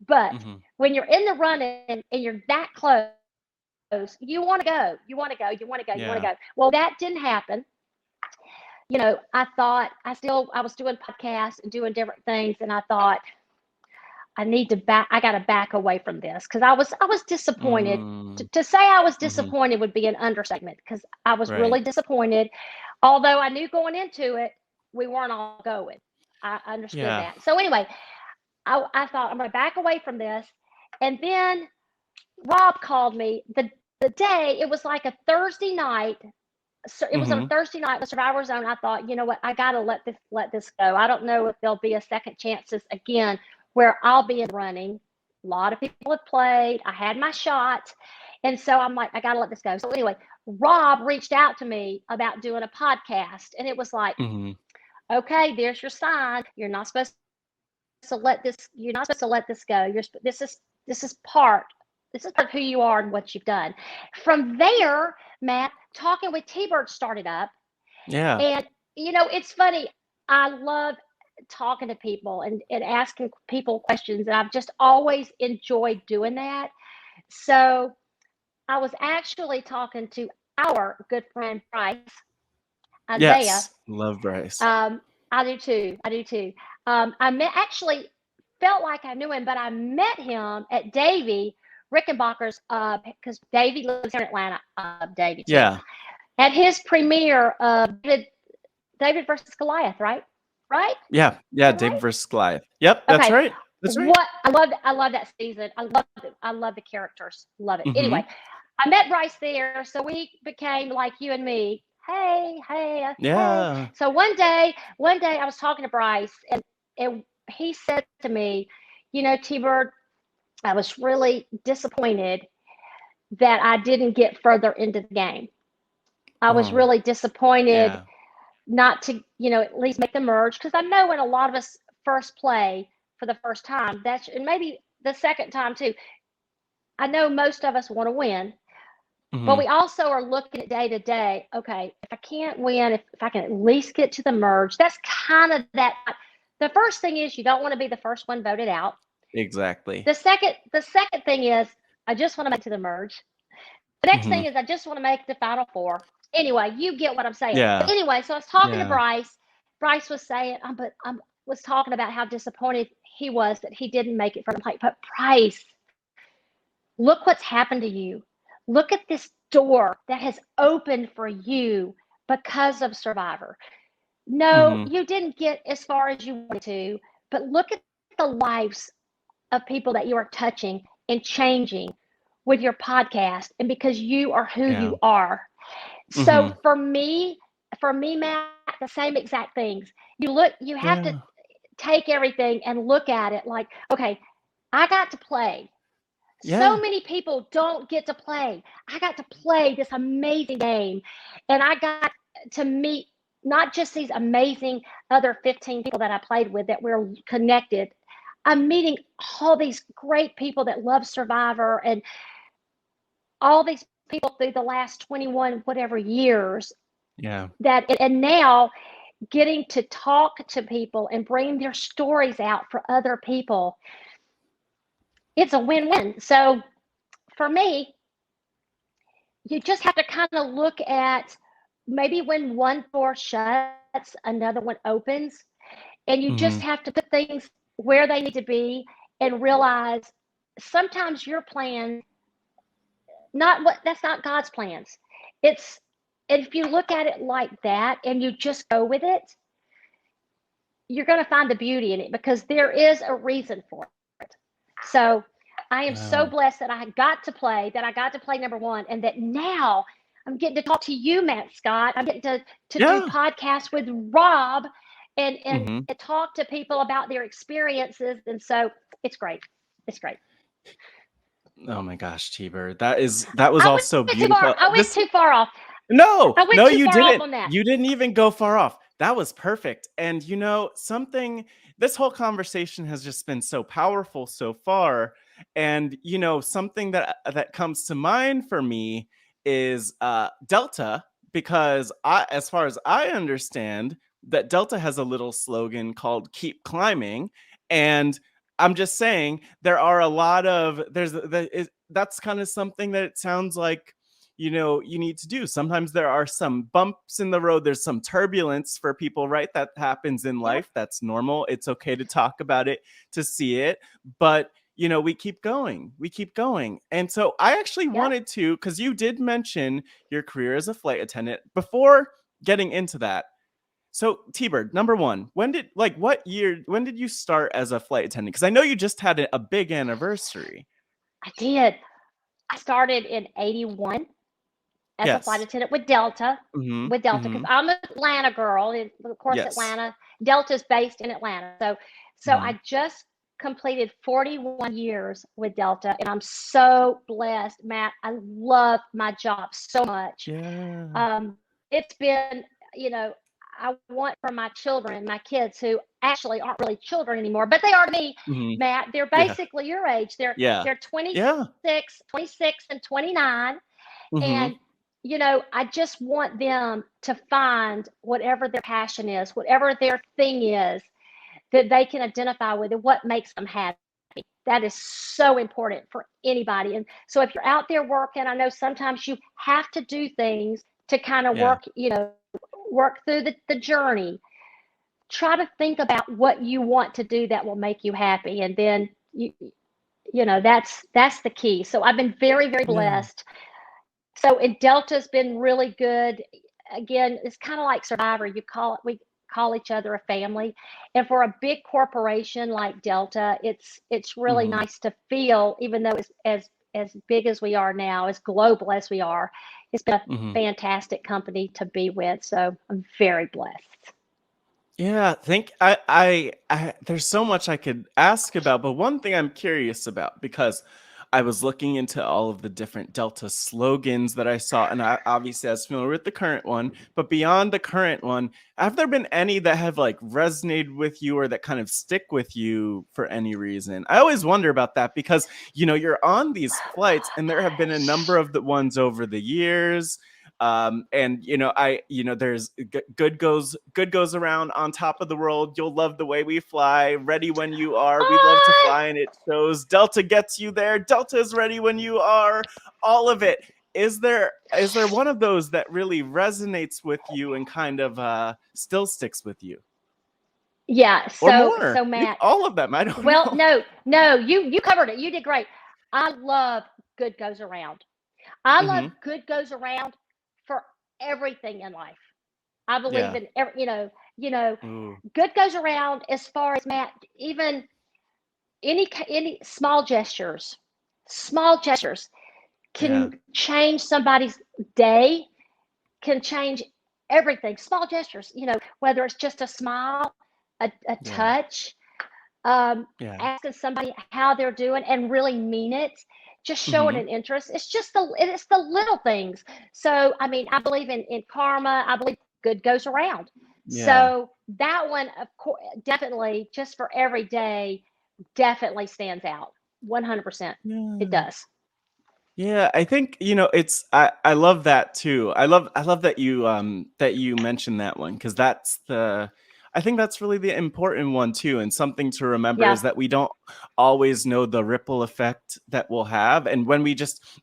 But when you're in the running and you're that close, you want to go. You want to go. Well, that didn't happen. I thought I was doing podcasts and doing different things, and I thought I got to back away from this because I was disappointed. To say I was disappointed would be an understatement because I was really disappointed. Although I knew going into it, we weren't all going. I understood that. So anyway, I thought I'm going to back away from this. And then Rob called me the day, it was like a Thursday night. So it was on a Thursday night with Survivor Zone. I thought, you know what, I got to let this go. I don't know if there'll be a second chances again where I'll be in running. A lot of people have played. I had my shot. And so I'm like, I got to let this go. So anyway, Rob reached out to me about doing a podcast. And it was like, okay, there's your sign. You're not supposed to let this go. This is part of who you are and what you've done. From there, Matt, talking with TBird started up. Yeah. And, it's funny. I love talking to people and asking people questions. And I've just always enjoyed doing that. So I was actually talking to our good friend, Bryce, Isaiah. Yes, love Bryce. I do too. Actually felt like I knew him, but I met him at Davey Rickenbacker's, because Davey lives here in Atlanta. Davey too. Yeah. At his premiere of David versus Goliath, right? Yeah. David versus Goliath. Yep, that's right. That's right. I love that season. I love the characters. Love it. Anyway, I met Bryce there, so we became like you and me. Hey. Yeah. So one day I was talking to Bryce, and he said to me, TBird, I was really disappointed that I didn't get further into the game. I was really disappointed not to, at least make the merge, because I know when a lot of us first play for the first time, and maybe the second time too, I know most of us want to win, but we also are looking at day to day. Okay, if I can't win, if I can at least get to the merge, that's kind of that. The first thing is you don't want to be the first one voted out. Exactly. The second thing is I just want to make to the merge. The next thing is I just want to make the final four. Anyway, you get what I'm saying. Yeah. But anyway, so I was talking to Bryce. Bryce was saying, was talking about how disappointed he was that he didn't make it from the plate. But Bryce, look what's happened to you. Look at this door that has opened for you because of Survivor. No, Mm-hmm. you didn't get as far as you wanted to, but look at the lives of people that you are touching and changing with your podcast, and because you are who Yeah. you are. So Mm-hmm. for me, Matt, the same exact things. You have to Yeah. take everything and look at it like, okay, I got to play. So Yeah. many people don't get to play. I got to play this amazing game, and I got to meet not just these amazing other 15 people that I played with that we're connected. I'm meeting all these great people that love Survivor and all these people through the last 21 whatever years Yeah. that and now getting to talk to people and bring their stories out for other people. It's a win-win. So for me, you just have to kind of look at maybe when one door shuts, another one opens, and you just Mm-hmm. have to put things where they need to be and realize sometimes your plan not what that's not God's plans. It's if you look at it like that and you just go with it, you're going to find the beauty in it because there is a reason for it. So I am so Wow. blessed that that I got to play number one, and that now I'm getting to talk to you, Matt Scott. I'm getting to do Yeah. podcasts with Rob and Mm-hmm. talk to people about their experiences. And so it's great. It's great. Oh my gosh, TBird. That was I all went so too far. beautiful. I went too This far off. No, I went no, too you far off didn't. on that. You didn't even go far off. That was perfect. And something, this whole conversation has just been so powerful so far. And something that comes to mind for me is Delta, because as far as I understand, that Delta has a little slogan called "Keep Climbing," and I'm just saying there are a lot of that's kind of something that it sounds like you need to do. Sometimes there are some bumps in the road, there's some turbulence for people, right? That happens in Yep. life. That's normal. It's okay to talk about it, to see it, but we keep going, and so I actually Yep. wanted to, because you did mention your career as a flight attendant before getting into that. So T-Bird, number one, when did you start as a flight attendant? Because I know you just had a big anniversary. I did. I started in 81 as a flight Yes. attendant with Delta. Mm-hmm. With Delta, because Mm-hmm. I'm an Atlanta girl, and of course, Yes. Atlanta Delta's based in Atlanta. So Mm-hmm. I just completed 41 years with Delta, and I'm so blessed, Matt. I love my job so much. Yeah. Um, it's been, you know, I want for my children, my kids who actually aren't really children anymore, but they are to me, Mhm. Matt. They're Yeah. basically your age. They're Yeah. they're Yeah. 26, and 29. Mhm. And, I just want them to find whatever their passion is, whatever their thing is that they can identify with and what makes them happy. That is so important for anybody. And so if you're out there working, I know sometimes you have to do things to kind of Yeah. work through the journey. Try to think about what you want to do that will make you happy. And then that's the key. So I've been very, very Yeah. blessed. So and Delta's been really good. Again, it's kind of like Survivor. We call each other a family. And for a big corporation like Delta, it's really Mhm. nice to feel, even though it's as big as we are now, as global as we are, it's been a Mhm. fantastic company to be with. So I'm very blessed. Yeah, there's so much I could ask about, but one thing I'm curious about, because I was looking into all of the different Delta slogans that I saw, and I obviously I was familiar with the current one, but beyond the current one, have there been any that have like resonated with you or that kind of stick with you for any reason? I always wonder about that because you're on these flights, and there have been a number of the ones over the years. And there's good goes around on top of the world. You'll love the way we fly. Ready when you are. We love to Ah, fly, and it shows. Delta gets you there. Delta is ready when you are. All of it. Is there one of those that really resonates with you and kind of still sticks with you, yeah. or So more? Maybe Matt, all of them. I don't well, know. no, you covered it. You did great. I love good goes around. I love Hmm. good goes around for everything in life. I believe Yeah. in every. Ooh. Good goes around as far as Matt, even any small gestures Yeah. can change somebody's day, can change everything. Small gestures, whether it's just a smile, a Yeah. touch, Yeah. asking somebody how they're doing and really mean it, just showing Mm-hmm. an interest. It's the little things. So, I mean, I believe in karma. I believe good goes around. Yeah. So that one, of course, definitely just for every day, definitely stands out. 100%. It Yeah. does. Yeah, I think, it's I love that too. I love that you mentioned that one, because I think that's really the important one too, and something to remember Yeah. is that we don't always know the ripple effect that we'll have. And when we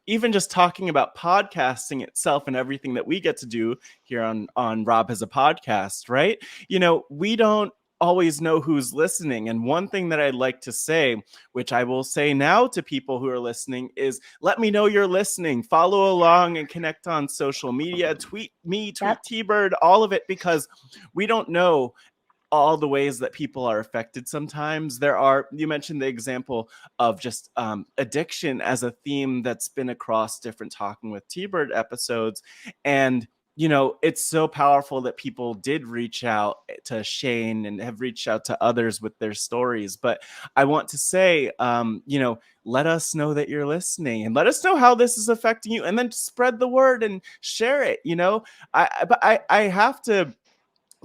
even just talking about podcasting itself and everything that we get to do here on Rob Has a Podcast, right? We don't always know who's listening. And one thing that I'd like to say, which I will say now to people who are listening, is let me know you're listening. Follow along and connect on social media. Tweet me, tweet Yep. TBird, all of it, because we don't know all the ways that people are affected. Sometimes you mentioned the example of just addiction as a theme that's been across different Talking with TBird episodes. And it's so powerful that people did reach out to Shane and have reached out to others with their stories. But I want to say, let us know that you're listening and let us know how this is affecting you, and then spread the word and share it. I have to,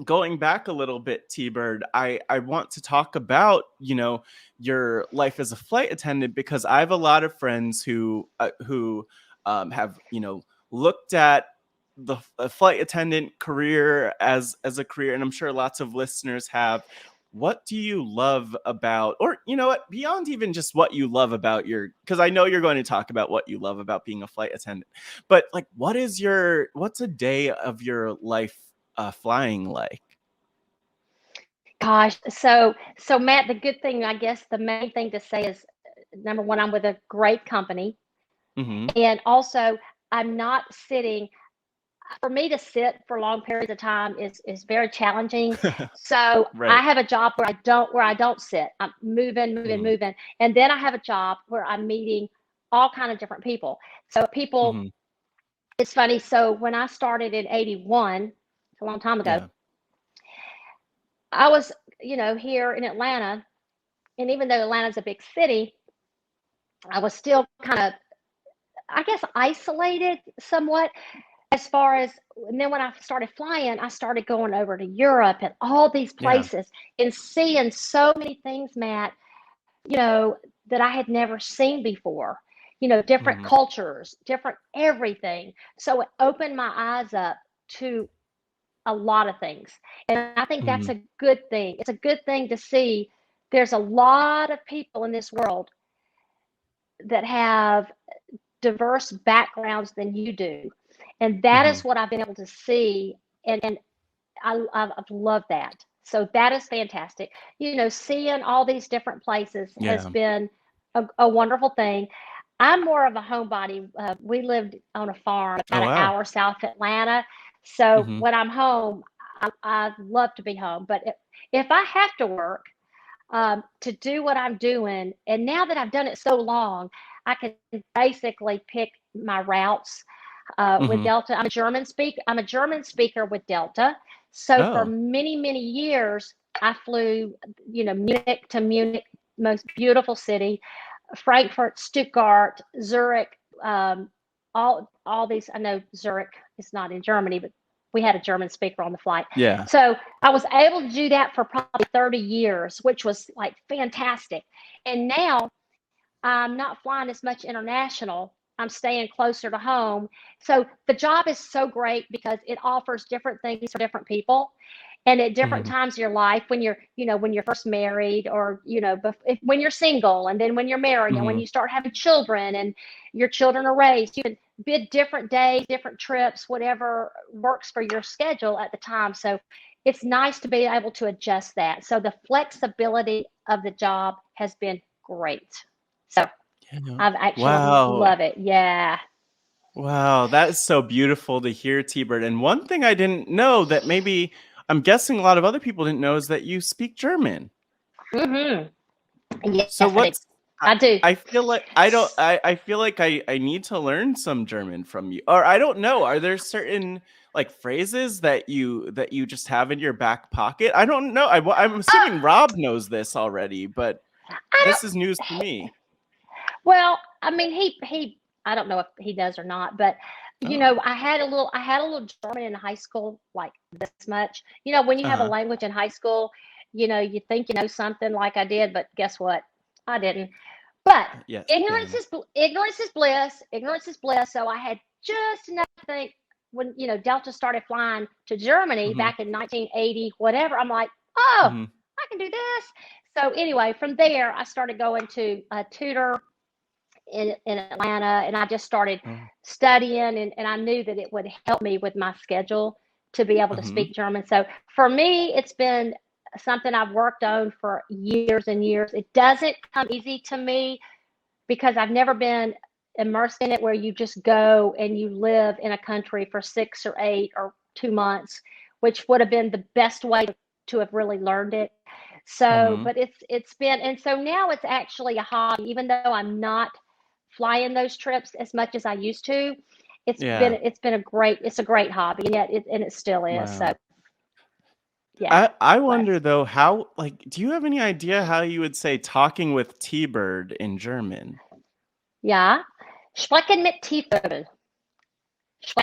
going back a little bit, T-Bird, I want to talk about, your life as a flight attendant, because I have a lot of friends who have, looked at the flight attendant career as a career, and I'm sure lots of listeners have. What do you love about, or what, beyond even just what you love about because I know you're going to talk about what you love about being a flight attendant, but like, what's a day of your life flying like? Gosh. So Matt, the good thing, I guess, the main thing to say is, number one, I'm with a great company, Mm-hmm. and also I'm not sitting. For me to sit for long periods of time is very challenging. So I Right. have a job where I don't sit. I'm moving, moving, Mm-hmm. moving, and then I have a job where I'm meeting all kind of different people. So people, Mm-hmm. it's funny. So when I started in '81, a long time ago, Yeah. I was, here in Atlanta, and even though Atlanta's a big city, I was still kind of, I guess, isolated somewhat. As far as, and then when I started flying, I started going over to Europe and all these Yeah. places and seeing so many things, Matt, that I had never seen before, different Mm-hmm. cultures, different everything. So it opened my eyes up to a lot of things. And I think that's Mm-hmm. a good thing. It's a good thing to see there's a lot of people in this world that have diverse backgrounds than you do. And that Mm-hmm. is what I've been able to see. And I've loved that. So that is fantastic. Seeing all these different places has Yeah. been a wonderful thing. I'm more of a homebody. We lived on a farm Oh about an wow. hour south of Atlanta. So Mm-hmm. when I'm home, I love to be home. But if I have to work, to do what I'm doing, and now that I've done it so long, I can basically pick my routes with Mm-hmm. Delta. I'm a German speaker with Delta. So for Oh. many, many years, I flew, Munich to Munich, most beautiful city, Frankfurt, Stuttgart, Zurich, all these. I know Zurich is not in Germany, but we had a German speaker on the flight. Yeah. So I was able to do that for probably 30 years, which was like fantastic. And now I'm not flying as much international. I'm staying closer to home. So the job is so great because it offers different things for different people. And at different Mm-hmm. times of your life, when you're first married, or, when you're single, and then when you're married, and when Mm-hmm. you start having children and your children are raised, you can bid different days, different trips, whatever works for your schedule at the time. So it's nice to be able to adjust that. So the flexibility of the job has been great. So Yeah. I've actually Wow. love it. Yeah. Wow, that is so beautiful to hear, T-Bird. And one thing I didn't know that maybe I'm guessing a lot of other people didn't know is that you speak German. Yes, So what's I do. I feel like I feel like I need to learn some German from you. Or I don't know, are there certain like phrases that you just have in your back pocket? I don't know. I'm assuming Rob knows this already, but this is news to me. Well, I mean, he I don't know if he does or not, but I had a little German in high school, like this much. When you have a language in high school, you think you know something like I did, but guess what? I didn't. But Yes. ignorance is bliss. Ignorance is bliss. So I had just enough to think when Delta started flying to Germany back in 1980, whatever. I'm like, oh, I can do this. So anyway, from there I started going to a tutor in Atlanta, and I just started studying, and I knew that it would help me with my schedule to be able to speak German. So for me, it's been something I've worked on for years and years. It doesn't come easy to me because I've never been immersed in it where you just go and you live in a country for 6 or 8 or 2 months, which would have been the best way to have really learned it. So, but it's been, and so now it's actually a hobby, even though I'm not flying those trips as much as I used to. It's been a great hobby, and yet it still is. Wow. So yeah. I wonder though, how, like, do you have any idea how you would say talking with T-Bird in German? Ja, sprechen mit Tiefvögel.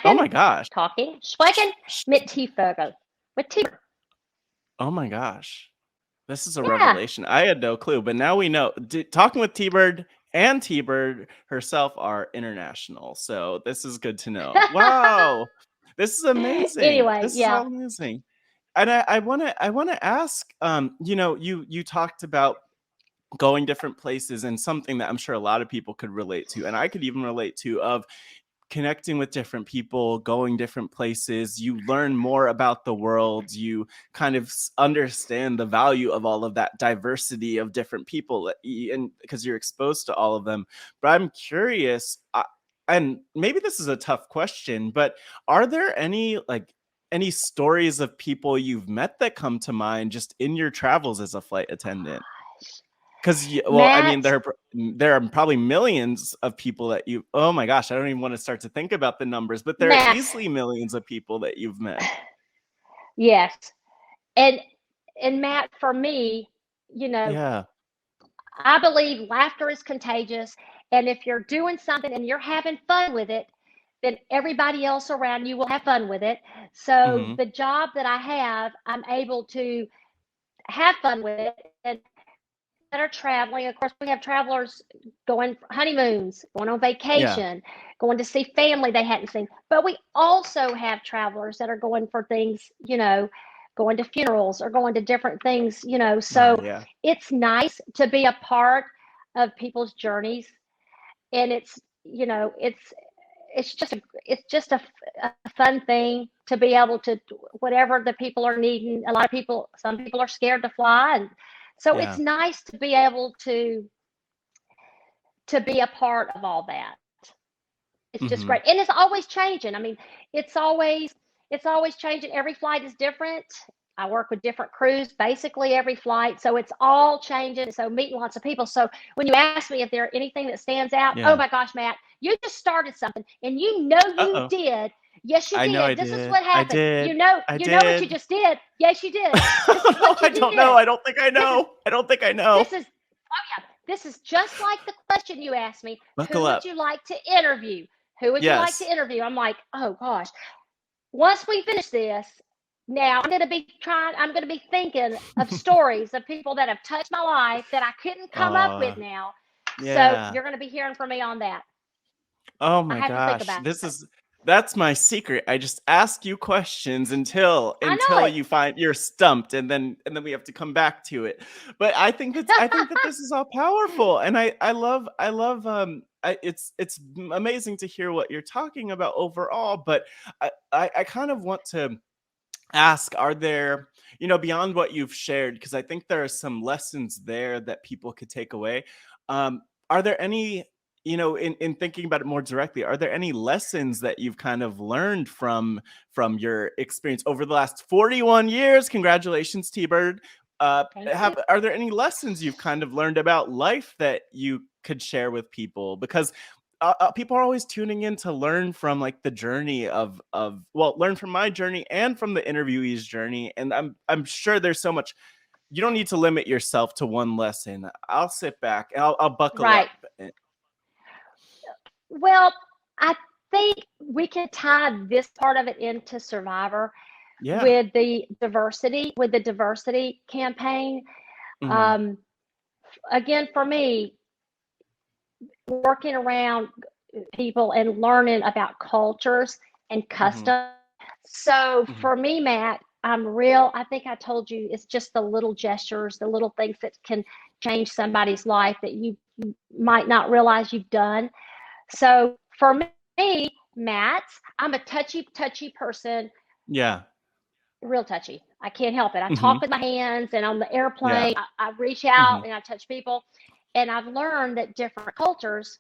Oh my gosh. Talking. Sprechen mit Tiefvögel. With T-Bird. Oh my gosh. This is a revelation. I had no clue, but now we know. Talking with T-Bird and T-Bird herself are international, so this is good to know. Wow, this is amazing. Anyway, this is all amazing. And I want to ask. You talked about going different places, and something that I'm sure a lot of people could relate to, and I could even relate to, of connecting with different people, going different places. You learn more about the world. You kind of understand the value of all of that diversity of different people, and because you're exposed to all of them. But I'm curious, and maybe this is a tough question, but are there any stories of people you've met that come to mind just in your travels as a flight attendant? Because, I mean, there are probably millions of people that you, oh my gosh, I don't even want to start to think about the numbers, but there are easily millions of people that you've met. Yes. And Matt, for me, I believe laughter is contagious. And if you're doing something and you're having fun with it, then everybody else around you will have fun with it. So the job that I have, I'm able to have fun with it. And that are traveling, of course, we have travelers going honeymoons, going on vacation, going to see family they hadn't seen. But we also have travelers that are going for things, going to funerals or going to different things, So it's nice to be a part of people's journeys, and it's just a fun thing to be able to, whatever the people are needing. Some people are scared to fly, and so it's nice to be able to be a part of all that. It's just great, and it's always changing. I mean, it's always changing. Every flight is different. I work with different crews basically every flight, so it's all changing. So meeting lots of people. So when you ask me if there anything that stands out, oh my gosh, Matt, you just started something, and you did. Yes, you did. I know I this did. Is what happened. I did. You know what you just did. Yes, you did. This is what you I don't know. I don't think I know. I don't think I know. This is just like the question you asked me. Buckle Who up. would you like to interview? Who would you like to interview? I'm like, oh gosh. Once we finish this, now I'm going to be thinking of stories of people that have touched my life that I couldn't come up with now. So you're going to be hearing from me on that. Oh my gosh. That's my secret. I just ask you questions until you find you're stumped, and then we have to come back to it. But I think that this is all powerful, and I love it's amazing to hear what you're talking about overall. But I kind of want to ask, are there, beyond what you've shared, because I think there are some lessons there that people could take away. Are there any in thinking about it more directly, are there any lessons that you've kind of learned from your experience over the last 41 years? Congratulations, TBird. Are there any lessons you've kind of learned about life that you could share with people? Because people are always tuning in to learn from like the journey learn from my journey and from the interviewee's journey. And I'm sure there's so much. You don't need to limit yourself to one lesson. I'll sit back and I'll buckle up. Well, I think we can tie this part of it into Survivor with the diversity campaign. Again, for me, working around people and learning about cultures and customs. So for me, Matt, I think I told you, it's just the little gestures, the little things that can change somebody's life that you might not realize you've done. So for me, Matt, I'm a touchy person. Yeah. Real touchy. I can't help it. I talk with my hands, and on the airplane, I reach out and I touch people. And I've learned that different cultures,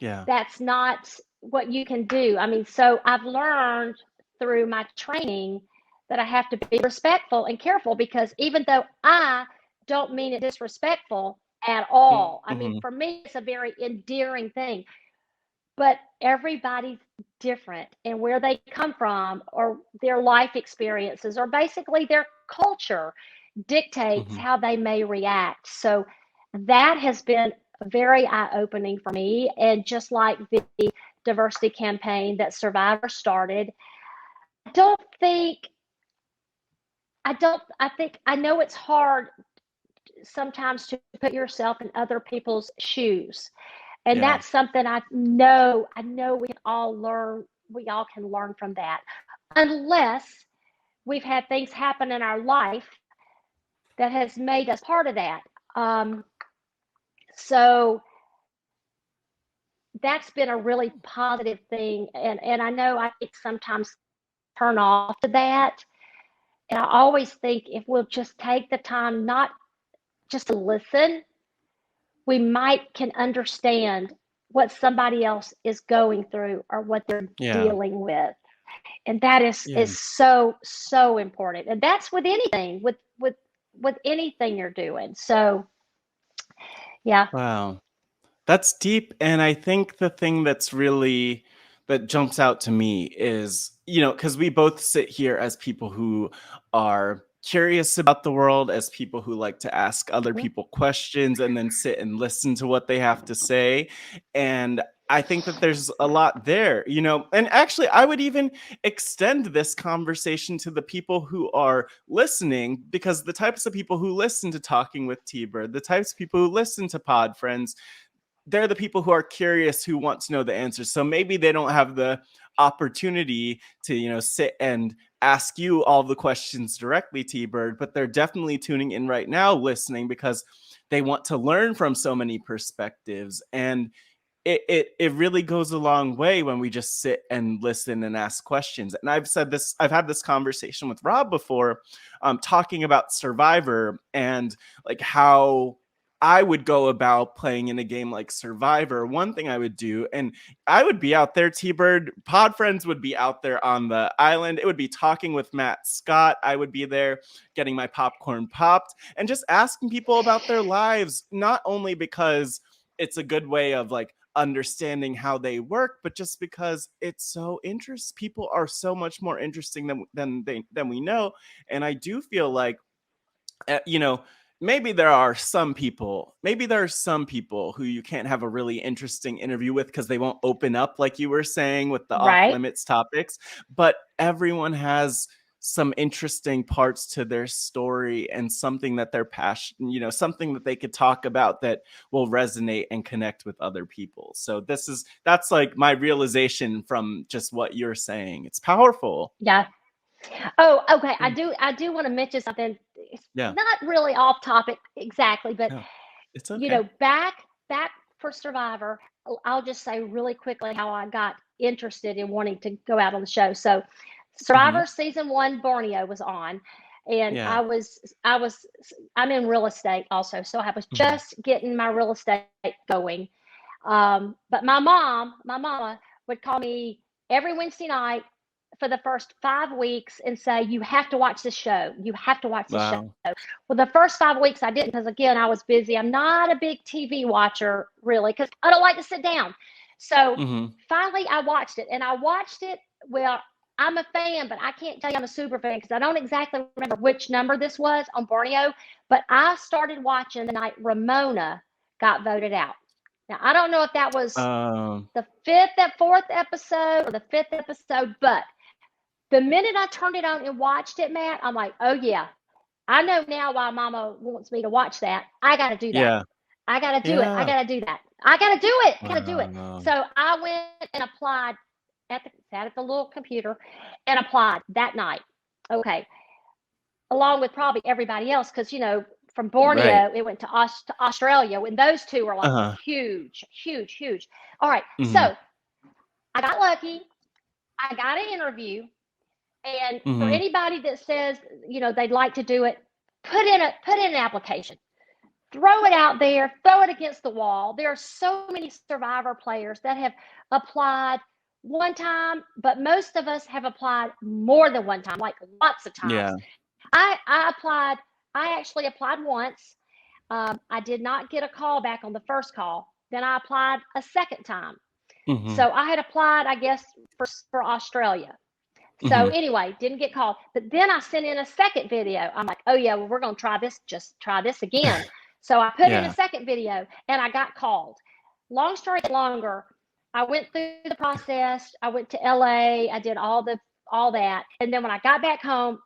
that's not what you can do. I mean, so I've learned through my training that I have to be respectful and careful, because even though I don't mean it disrespectful at all, I mean, for me, it's a very endearing thing. But everybody's different, and where they come from or their life experiences or basically their culture dictates how they may react. So that has been very eye-opening for me. And just like the diversity campaign that Survivor started, I know it's hard sometimes to put yourself in other people's shoes. And that's something I know we can all learn. We all can learn from that, unless we've had things happen in our life that has made us part of that. So that's been a really positive thing. And I know I sometimes turn off to that. And I always think if we'll just take the time, not just to listen, we can understand what somebody else is going through or what they're dealing with. And that is so important. And that's with anything, with anything you're doing. So Wow. That's deep. And I think the thing that jumps out to me is, because we both sit here as people who are curious about the world, as people who like to ask other people questions and then sit and listen to what they have to say. And I think that there's a lot there, and actually I would even extend this conversation to the people who are listening, because the types of people who listen to Talking with TBird, the types of people who listen to Pod Friends, they're the people who are curious, who want to know the answers. So maybe they don't have the opportunity to, sit and ask you all the questions directly, TBird, but they're definitely tuning in right now, listening, because they want to learn from so many perspectives. And it really goes a long way when we just sit and listen and ask questions. And I've had this conversation with Rob before, talking about Survivor and like how I would go about playing in a game like Survivor. One thing I would do, and I would be out there, TBird, Pod Friends would be out there on the island. It would be Talking with Matt Scott. I would be there getting my popcorn popped and just asking people about their lives, not only because it's a good way of like understanding how they work, but just because it's so interesting. People are so much more interesting than we know. And I do feel like, maybe there are some people who you can't have a really interesting interview with because they won't open up, like you were saying with the off limits topics, but everyone has some interesting parts to their story and something that they're passionate, something that they could talk about that will resonate and connect with other people. So that's like my realization from just what you're saying. It's powerful. Yeah. Oh, okay. I do want to mention something. It's not really off topic exactly, but it's okay. Back for Survivor, I'll just say really quickly how I got interested in wanting to go out on the show. So Survivor season 1 Borneo was on, and I'm in real estate also. So I was just getting my real estate going. But my mama would call me every Wednesday night for the first 5 weeks and say, you have to watch this show. You have to watch this show. Well, the first 5 weeks I didn't, because again, I was busy. I'm not a big TV watcher really, because I don't like to sit down. So finally I watched it, and I watched it. Well, I'm a fan, but I can't tell you I'm a super fan because I don't exactly remember which number this was on Borneo, but I started watching the night Ramona got voted out. Now, I don't know if that was the fourth episode or the fifth episode, but the minute I turned it on and watched it, Matt, I'm like, oh yeah, I know now why Mama wants me to watch that. I got to do that. Yeah. I got to do it. I got to do that. I got to do it. I got to do it. So I went and applied sat at the little computer and applied that night. Okay. Along with probably everybody else, because, you know, from Borneo, it went to Australia, and those two were like huge, huge, huge. All right. So I got lucky. I got an interview. And for anybody that says, you know, they'd like to do it, put in an application. Throw it out there, throw it against the wall. There are so many Survivor players that have applied one time, but most of us have applied more than one time, like lots of times. Yeah. I actually applied once. I did not get a call back on the first call. Then I applied a second time. So I had applied, I guess, for Australia. So anyway, didn't get called. But then I sent in a second video. I'm like, oh yeah, well, we're going to try this. Just try this again. So I put in a second video and I got called. Long story longer, I went through the process. I went to LA. I did all that. And then when I got back home,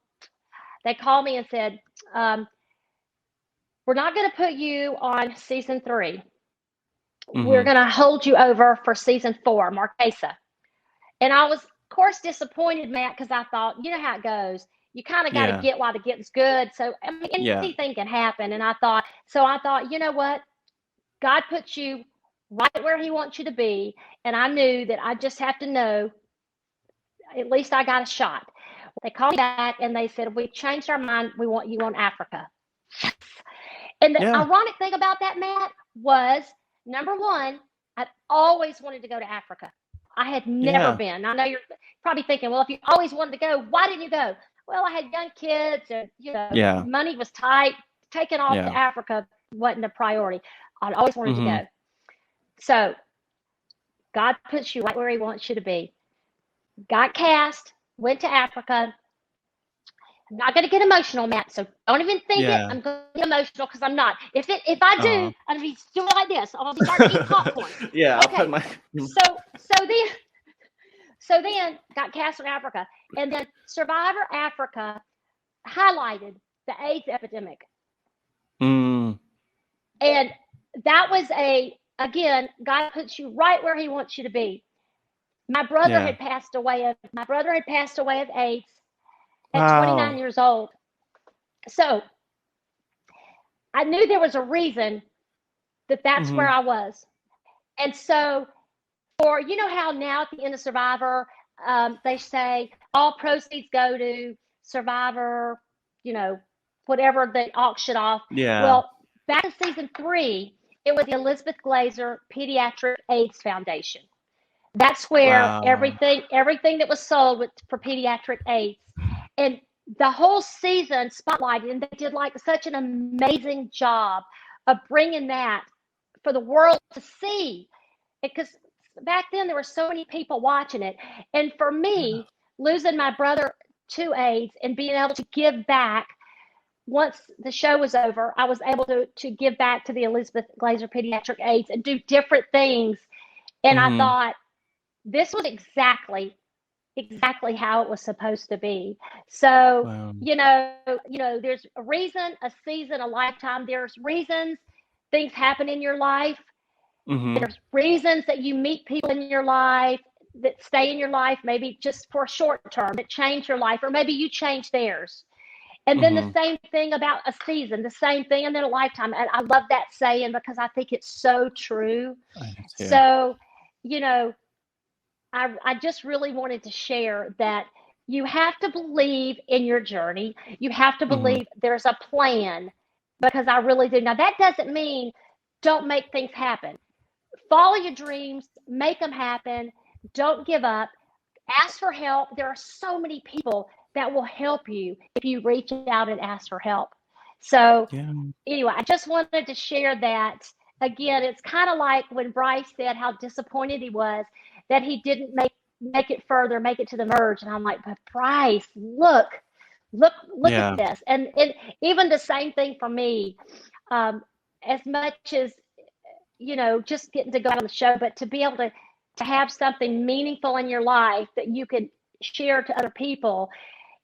they called me and said, we're not going to put you on season 3. We're going to hold you over for season 4, Marquesa. And I was, of course, disappointed, Matt, because I thought, you know how it goes. You kind of got to get while the getting's good. So I mean, anything can happen. And I thought, you know what? God puts you right where he wants you to be. And I knew that I just have to know, at least I got a shot. They called me back and they said, we changed our mind. We want you on Africa. Yes. And the ironic thing about that, Matt, was number one, I'd always wanted to go to Africa. I had never been. I know you're probably thinking, well, if you always wanted to go, why didn't you go? Well, I had young kids and, you know, money was tight. Taking off to Africa wasn't a priority. I'd always wanted to go. So God puts you right where he wants you to be. Got cast, went to Africa. I'm not going to get emotional, Matt, so don't even think it. I'm going to get emotional because I'm not. If I do, I'm going to be doing like this. I'm going to start eating popcorn. Okay. I'll put my... So then got cast in Africa, and then Survivor Africa highlighted the AIDS epidemic. And that was again, God puts you right where he wants you to be. My brother had passed away of AIDS at 29 years old. So I knew there was a reason that's where I was. And so you know how now at the end of Survivor, they say all proceeds go to Survivor, you know, whatever they auction off. Well, back in season 3, it was the Elizabeth Glaser Pediatric AIDS Foundation. That's where everything that was sold for pediatric AIDS. And the whole season spotlighted, and they did like such an amazing job of bringing that for the world to see. Because back then there were so many people watching it. And for me, losing my brother to AIDS and being able to give back, once the show was over, I was able to give back to the Elizabeth Glaser Pediatric AIDS and do different things. And I thought, this was exactly how it was supposed to be. So, you know, there's a reason, a season, a lifetime. There's reasons things happen in your life. There's reasons that you meet people in your life that stay in your life, maybe just for a short term, that change your life, or maybe you change theirs. And then the same thing about a season, the same thing, and then a lifetime. And I love that saying because I think it's so true. So, you know, I just really wanted to share that you have to believe in your journey. You have to believe there's a plan, because I really do. Now, that doesn't mean don't make things happen. follow your dreams, make them happen. Don't give up. Ask for help. There are so many people that will help you if you reach out and ask for help. So Yeah. anyway, I just wanted to share that. Again, it's kind of like when Bryce said how disappointed he was that he didn't make it further, make it to the merge. And I'm like, but Bryce, look at Yeah. this. And even the same thing for me. As much as just getting to go on the show, but to be able to have something meaningful in your life that you could share to other people.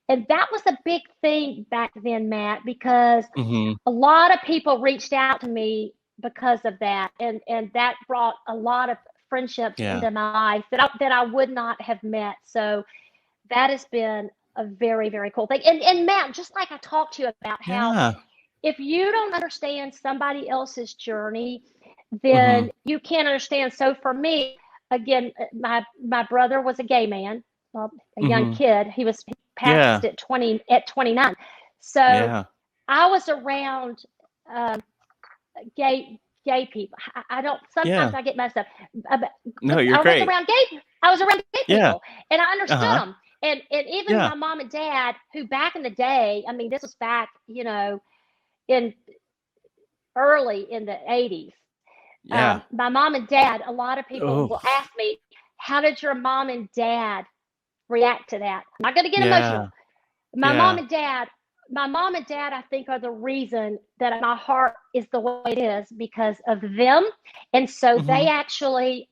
And that was a big thing back then, Matt, because a lot of people reached out to me because of that. And that brought a lot of friendships into my life that I would not have met. So that has been a very, very cool thing. And Matt, just like I talked to you about how if you don't understand somebody else's journey, then you can't understand. So for me, again, my brother was a gay man, well, a young kid. He passed at 29. So I was around gay people. I don't. Sometimes I get messed up. No, you're great. I was around gay people, and I understood them. And even my mom and dad, who back in the day, I mean, this was back, in early in the 80s. My mom and dad, a lot of people will ask me, how did your mom and dad react to that? I'm not going to get emotional. My mom and dad, I think, are the reason that my heart is the way it is because of them. And so they actually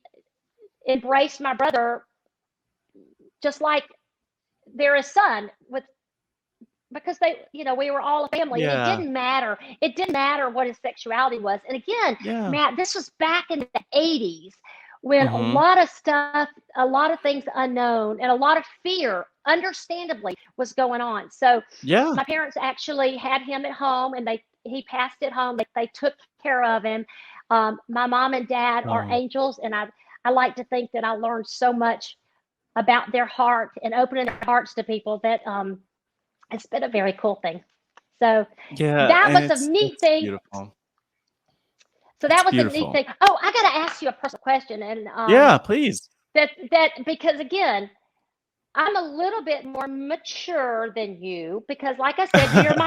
embraced my brother just like they're a son because they, we were all a family, and it didn't matter. It didn't matter what his sexuality was. And again, Matt, this was back in the 80s when a lot of stuff, a lot of things unknown, and a lot of fear, understandably, was going on. So my parents actually had him at home, and he passed at home. They took care of him. My mom and dad are angels, and I like to think that I learned so much about their heart and opening their hearts to people that it's been a very cool thing. So that was a neat thing. Beautiful. So that was a neat thing. Oh, I got to ask you a personal question. And please. That because again, I'm a little bit more mature than you because, like I said, you're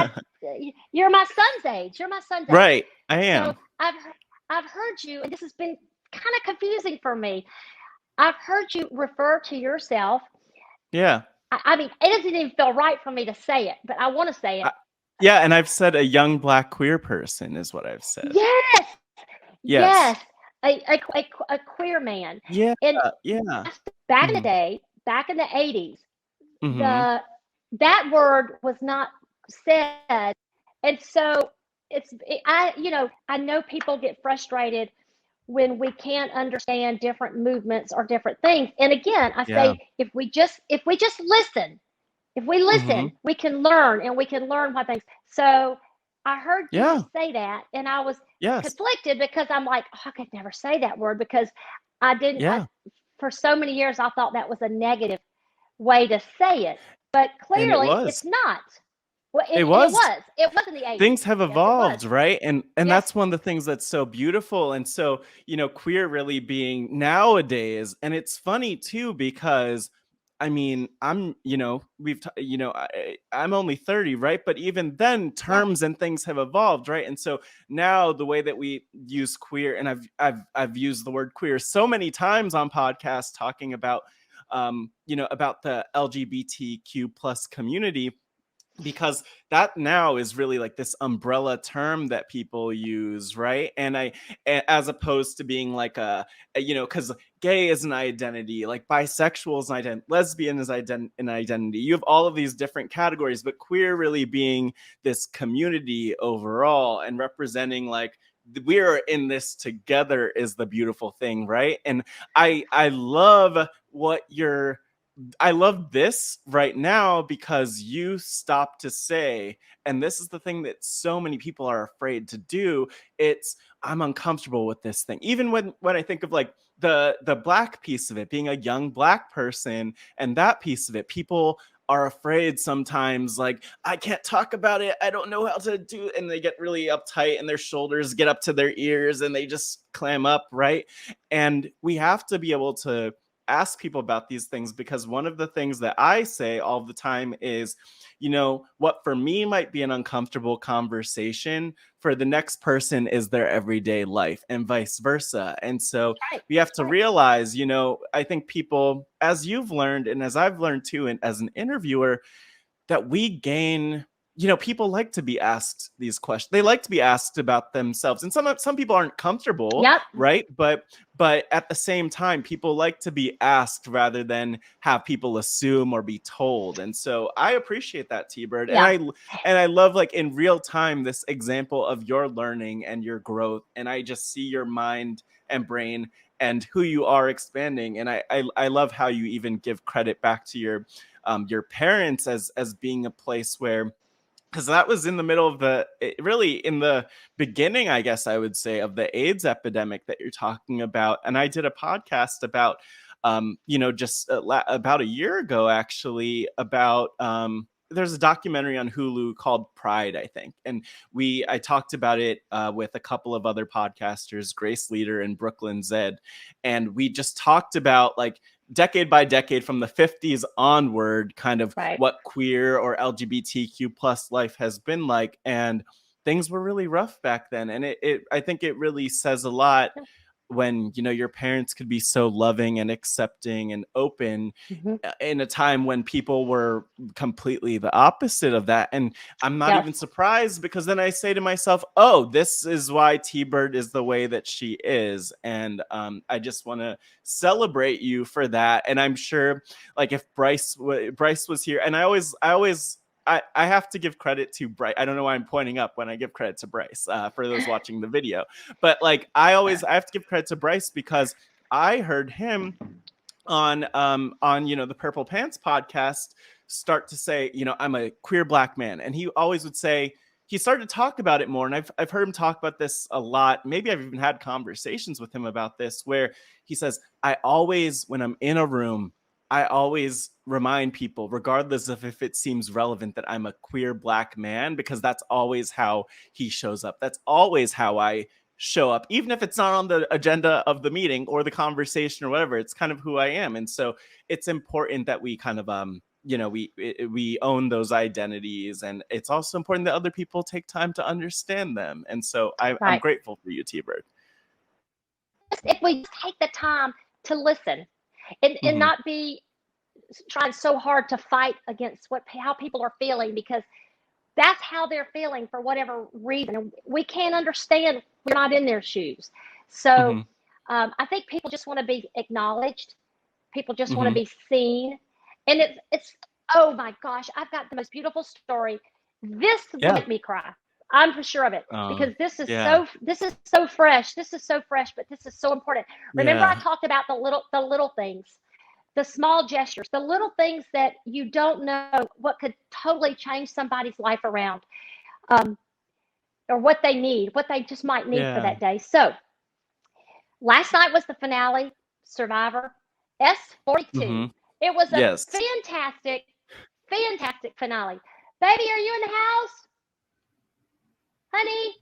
my son's age. You're my son's age. Right, I am. So I've heard you, and this has been kind of confusing for me. I've heard you refer to yourself. Yeah. I mean, it doesn't even feel right for me to say it, but I want to say it. And I've said a young Black queer person is what I've said. Yes. A queer man. Yeah. And back in the day, back in the 80s, that word was not said. And so I know people get frustrated when we can't understand different movements or different things. And again, I say, if we just listen, we can learn, and we can learn what things. So I heard you say that, and I was conflicted because I'm like, I could never say that word because I didn't. For so many years, I thought that was a negative way to say it, but clearly it's not. Well, it was in the 80s. Things have evolved, right? And that's one of the things that's so beautiful. And so, queer really being nowadays. And it's funny too, because I mean, I'm only 30, right? But even then, terms and things have evolved, right? And so now the way that we use queer, and I've used the word queer so many times on podcasts talking about about the LGBTQ plus community, because that now is really like this umbrella term that people use, right? And as opposed to being like because gay is an identity, like bisexual is an identity, lesbian is an identity. You have all of these different categories, but queer really being this community overall and representing like we're in this together is the beautiful thing, right? And I love I love this right now because you stop to say, and this is the thing that so many people are afraid to do. It's, I'm uncomfortable with this thing. Even when I think of like the Black piece of it, being a young Black person, and that piece of it, people are afraid sometimes, like, I can't talk about it, I don't know how to do it, and they get really uptight and their shoulders get up to their ears and they just clam up, right? And we have to be able to ask people about these things, because one of the things that I say all the time is, what for me might be an uncomfortable conversation, for the next person is their everyday life, and vice versa. And so we have to realize, I think people, as you've learned and as I've learned too, and as an interviewer, that we gain, people like to be asked these questions. They like to be asked about themselves. And some people aren't comfortable, right? But at the same time, people like to be asked rather than have people assume or be told. And so I appreciate that, TBird. And I love, like, in real time, this example of your learning and your growth. And I just see your mind and brain and who you are expanding. And I love how you even give credit back to your parents as being a place where, because that was in the middle of really in the beginning, I guess I would say, of the AIDS epidemic that you're talking about. And I did a podcast about, just about a year ago, actually, about, there's a documentary on Hulu called Pride, I think. And I talked about it with a couple of other podcasters, Grace Leader and Brooklyn Zed. And we just talked about, like, decade by decade from the 50s onward, kind of what queer or LGBTQ plus life has been like. And things were really rough back then. And I think it really says a lot when, your parents could be so loving and accepting and open in a time when people were completely the opposite of that. And I'm not even surprised, because then I say to myself, oh, this is why TBird is the way that she is. And I just want to celebrate you for that. And I'm sure, like, if Bryce was here, and I have to give credit to Bryce. I don't know why I'm pointing up when I give credit to Bryce, for those watching the video. But, like, I have to give credit to Bryce, because I heard him on the Purple Pants podcast start to say, I'm a queer Black man. And he always would say, he started to talk about it more. And I've heard him talk about this a lot. Maybe I've even had conversations with him about this, where he says, when I'm in a room, I always remind people, regardless of if it seems relevant, that I'm a queer Black man, because that's always how he shows up. That's always how I show up, even if it's not on the agenda of the meeting or the conversation or whatever. It's kind of who I am. And so it's important that we kind of, we own those identities. And it's also important that other people take time to understand them. And so I'm grateful for you, TBird. If we take the time to listen and not be trying so hard to fight against how people are feeling, because that's how they're feeling for whatever reason. And we can't understand. We're not in their shoes. So I think people just want to be acknowledged. People just want to be seen. And it's oh my gosh, I've got the most beautiful story. This will make me cry. I'm for sure of it, because this is so fresh. This is so fresh, but this is so important. Remember, I talked about the little things, the small gestures, the little things that you don't know what could totally change somebody's life around, or what they need, what they just might need for that day. So last night was the finale, Survivor S42. It was a fantastic finale. Baby, are you in the house? Honey?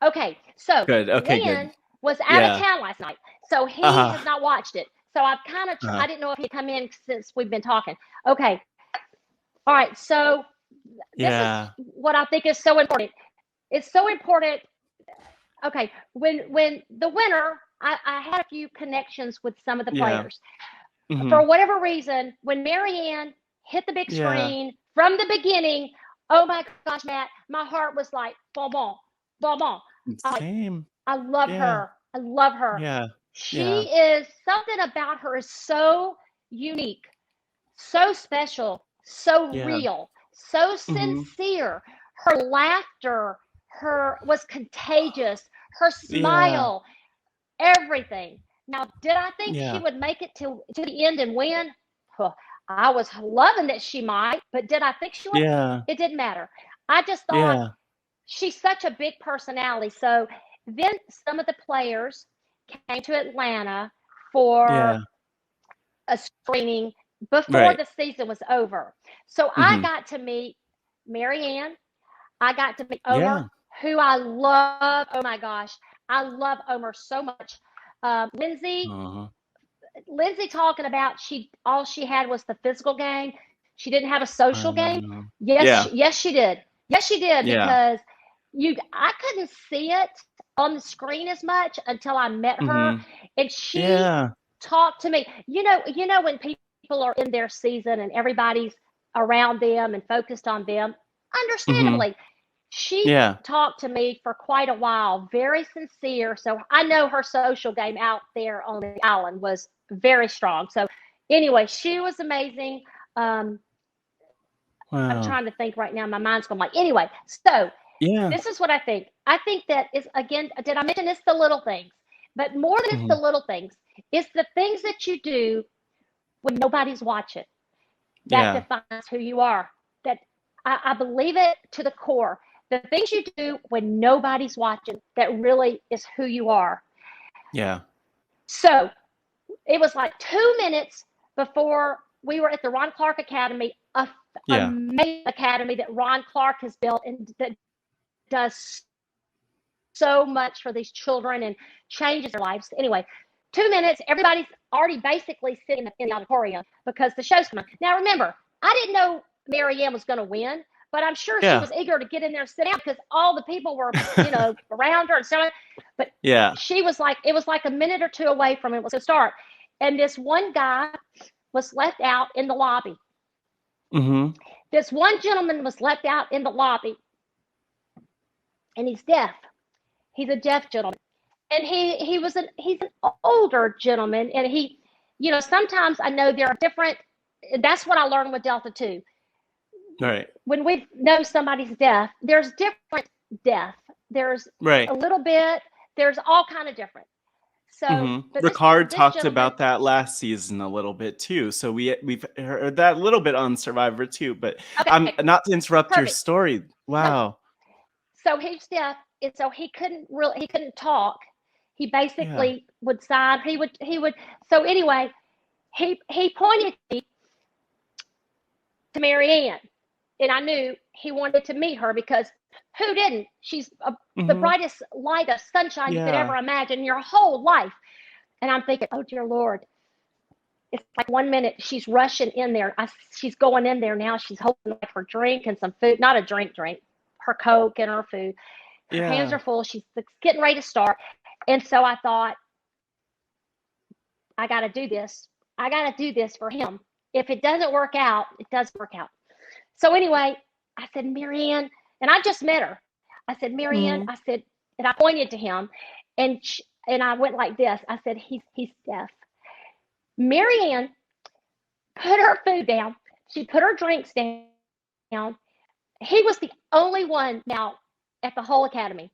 Okay, so Dan was out of town last night, so he has not watched it. So I've kind of, I didn't know if he'd come in since we've been talking. Okay. All right. So this is what I think is so important. It's so important. Okay. When the winner, I had a few connections with some of the players. For whatever reason, when Maryanne hit the big screen from the beginning, oh my gosh, Matt, my heart was like, bon, bon, bon, bon. Same. I love her. I love her. Yeah. She is, something about her is so unique, so special, so real, so sincere. Her laughter, was contagious. Her smile, everything. Now, did I think she would make it to the end and win? I was loving that she might, but did I think she would? It didn't matter. I just thought she's such a big personality. So then some of the players came to Atlanta for a screening before the season was over. So I got to meet Maryanne. I got to meet Omer, who I love. Oh my gosh, I love Omer so much. Lindsay, talking about all she had was the physical game. She didn't have a social game. Yes, she did. Yes, she did, because I couldn't see it on the screen as much until I met her, and she talked to me. You know when people are in their season and everybody's around them and focused on them, understandably. She talked to me for quite a while, very sincere. So I know her social game out there on the island was very strong. So anyway, she was amazing. I'm trying to think right now. My mind's going like, anyway, so this is what I think. I think that is, again, did I mention it's the little things? But more than it's the little things, it's the things that you do when nobody's watching that defines who you are. That I believe it to the core. The things you do when nobody's watching, that really is who you are. Yeah. So it was like 2 minutes before we were at the Ron Clark Academy, a amazing academy that Ron Clark has built and that does so much for these children and changes their lives. Anyway, 2 minutes, everybody's already basically sitting in the auditorium because the show's coming. Now remember, I didn't know Maryanne was going to win, but I'm sure she was eager to get in there and sit down because all the people were, around her and so on. But she was like, it was like a minute or two away from it was to start. And this one guy was left out in the lobby. This one gentleman was left out in the lobby, and he's deaf. He's a deaf gentleman. And he's an older gentleman. And he, sometimes I know there are different, that's what I learned with Delta too. Right. When we know somebody's deaf, there's different deaf. There's a little bit, there's all kind of different. So Ricard talked about that last season a little bit too. So we've heard that a little bit on Survivor too, but I'm not to interrupt your story. Wow. So he's deaf, and so he couldn't talk. He basically would sign. He would. So anyway, he pointed me to Maryanne, and I knew he wanted to meet her because who didn't? She's the brightest light of sunshine you could ever imagine in your whole life. And I'm thinking, oh dear Lord, it's like 1 minute she's rushing in there. She's going in there now. She's holding like her drink and some food, not a drink, her Coke and her food. Her hands are full. She's getting ready to start. And so I thought, I got to do this. I got to do this for him. If it doesn't work out, it doesn't work out. So anyway, I said, Maryanne, and I just met her. I said, Maryanne, I said, and I pointed to him, and I went like this. I said, he's deaf. Maryanne put her food down. She put her drinks down. He was the only one now at the whole academy.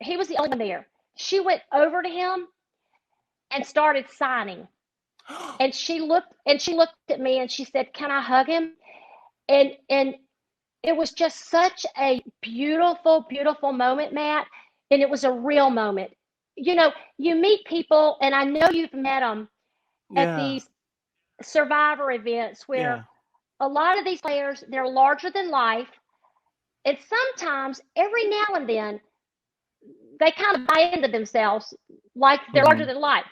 He was the only one there. She went over to him and started signing. And she looked at me and she said, "Can I hug him?" And it was just such a beautiful, beautiful moment, Matt. And it was a real moment. You meet people, and I know you've met them at these Survivor events where a lot of these players, they're larger than life. And sometimes, every now and then, they kind of buy into themselves like they're larger than life.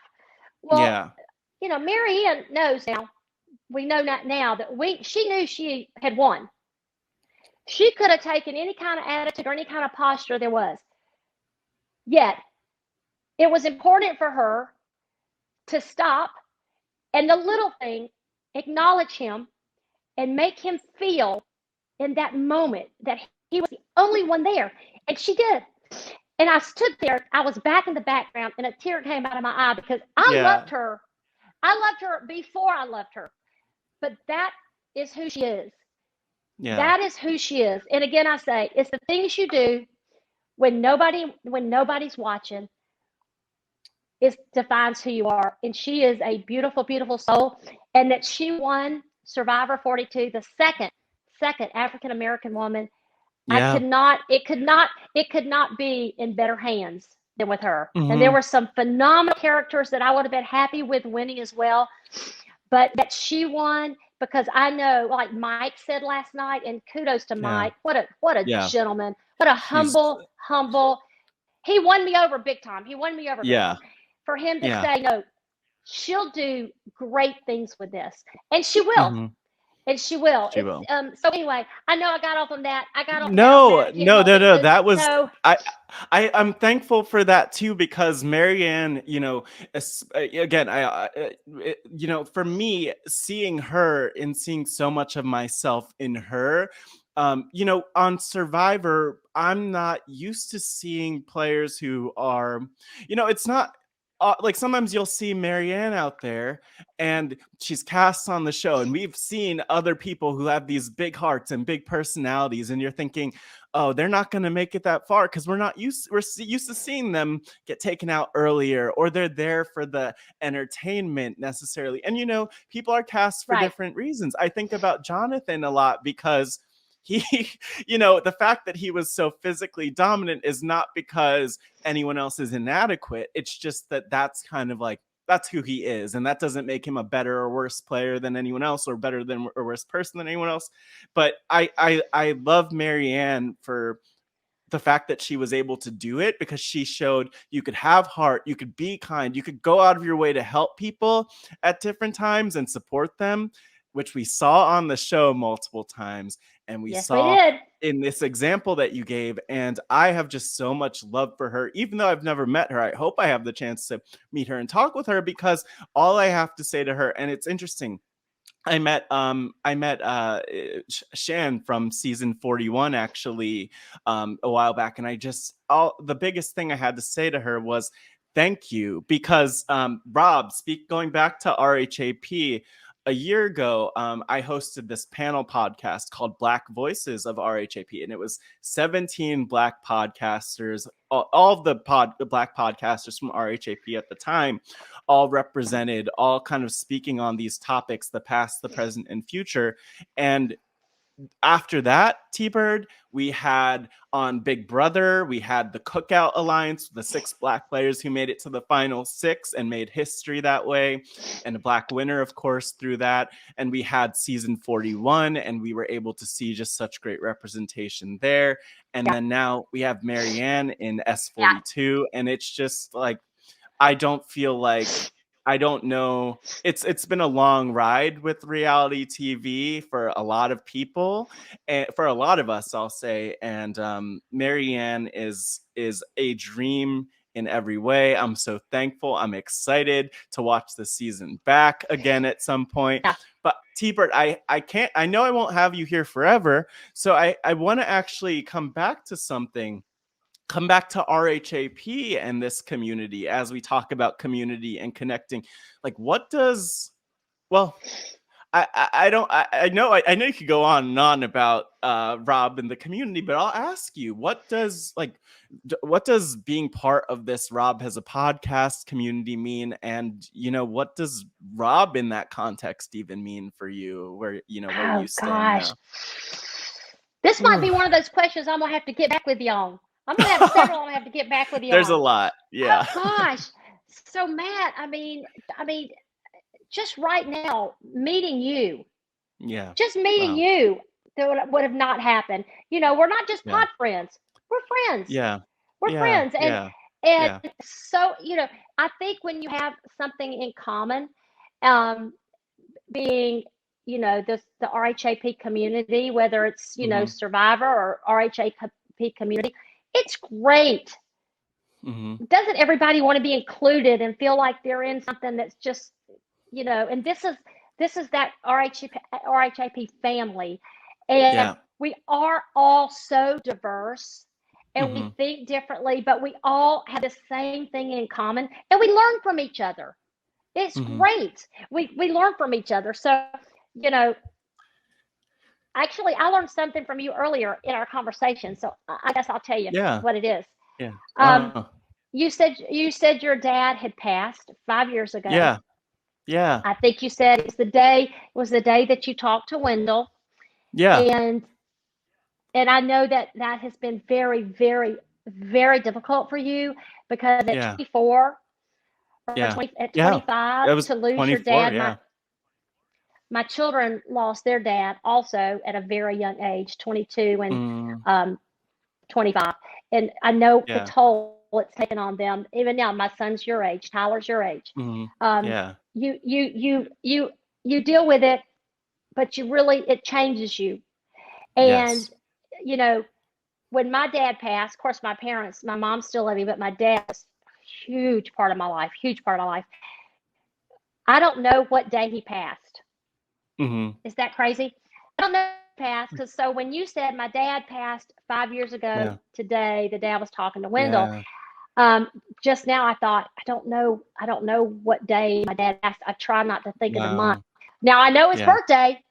Well, Maryanne knows now. We know that now that she knew she had won. She could have taken any kind of attitude or any kind of posture there was. Yet, it was important for her to stop and the little thing, acknowledge him and make him feel in that moment that he was the only one there. And she did. And I stood there. I was back in the background, and a tear came out of my eye because I loved her. I loved her before I loved her. But that is who she is. Yeah. That is who she is. And again, I say, it's the things you do when nobody's watching. It defines who you are. And she is a beautiful, beautiful soul. And that she won Survivor 42, the second African American woman. Yeah. It could not be in better hands than with her. And there were some phenomenal characters that I would have been happy with winning as well. but that she won because I know, like Mike said last night, and kudos to Mike. What a gentleman. What a humble. He won me over big time. For him to say, no, she'll do great things with this, and she will. And she will. So anyway, I know I got off on that. No. That was I'm thankful for that too, because Maryanne, again, for me, seeing her and seeing so much of myself in her, on Survivor, I'm not used to seeing players who are, it's not. Like sometimes you'll see Maryanne out there and she's cast on the show, and we've seen other people who have these big hearts and big personalities, and you're thinking, oh, they're not going to make it that far because we're used to seeing them get taken out earlier, or they're there for the entertainment necessarily. And people are cast for different reasons. I think about Jonathan a lot because he, the fact that he was so physically dominant is not because anyone else is inadequate. It's just that's kind of like, that's who he is. And that doesn't make him a better or worse player than anyone else, or better than or worse person than anyone else. But I love Maryanne for the fact that she was able to do it, because she showed you could have heart, you could be kind, you could go out of your way to help people at different times and support them, which we saw on the show multiple times. And we saw in this example that you gave. And I have just so much love for her, even though I've never met her. I hope I have the chance to meet her and talk with her, because all I have to say to her, and it's interesting, I met Shan from season 41 actually a while back, and the biggest thing I had to say to her was thank you, because Rob, going back to RHAP, a year ago, I hosted this panel podcast called Black Voices of RHAP, and it was 17 Black podcasters, all of the Black podcasters from RHAP at the time, all represented, all kind of speaking on these topics, the past, the present, and future. And after that, TBird, we had on Big Brother, we had the Cookout Alliance, the 6 Black players who made it to the final 6 and made history that way, and a Black winner, of course, through that. And we had season 41, and we were able to see just such great representation there. And then now we have Maryanne in S42, and it's just like, I don't know. It's been a long ride with reality TV for a lot of people, and for a lot of us, I'll say. And Maryanne is a dream in every way. I'm so thankful. I'm excited to watch the season back again at some point. But TBird, I know I won't have you here forever, so I want to actually come back to RHAP and this community as we talk about community and connecting. Like, what does, well, I know you could go on and on about Rob and the community, but I'll ask you, what does being part of this Rob Has a Podcast community mean? And, what does Rob in that context even mean for you, where you stand now? This might be one of those questions I'm going to have to get back with you on. I'm going to have several I'm going to have to get back with you There's on. a lot. Yeah. Oh, gosh. So, Matt, I mean, just right now, meeting you. Yeah. Just meeting you, that would have not happened. We're not just pod friends. We're friends. Yeah. We're friends. And so, I think when you have something in common, being, the RHAP community, whether it's, Survivor or RHAP community, it's great. Doesn't everybody want to be included and feel like they're in something that's just, and this is that RHAP family. And we are all so diverse, and we think differently, but we all have the same thing in common, and we learn from each other. It's great. We learn from each other. So, actually, I learned something from you earlier in our conversation. So I guess I'll tell you what it is. Yeah. You said your dad had passed 5 years ago. Yeah. I think you said it was the day that you talked to Wendell. Yeah. And I know that has been very, very, very difficult for you, because at 24 or at 25 to lose your dad. my children lost their dad also at a very young age, 22 and 25. And I know the toll it's taken on them. Even now, my son's your age, Tyler's your age. You deal with it, but it changes you. And, you know, when my dad passed, of course, my mom's still living, but my dad's a huge part of my life. I don't know what day he passed. Is that crazy? I don't know he passed, because so when you said my dad passed 5 years ago today, the day I was talking to Wendell, just now I thought, I don't know what day my dad passed. I try not to think of the month. Now I know his birthday.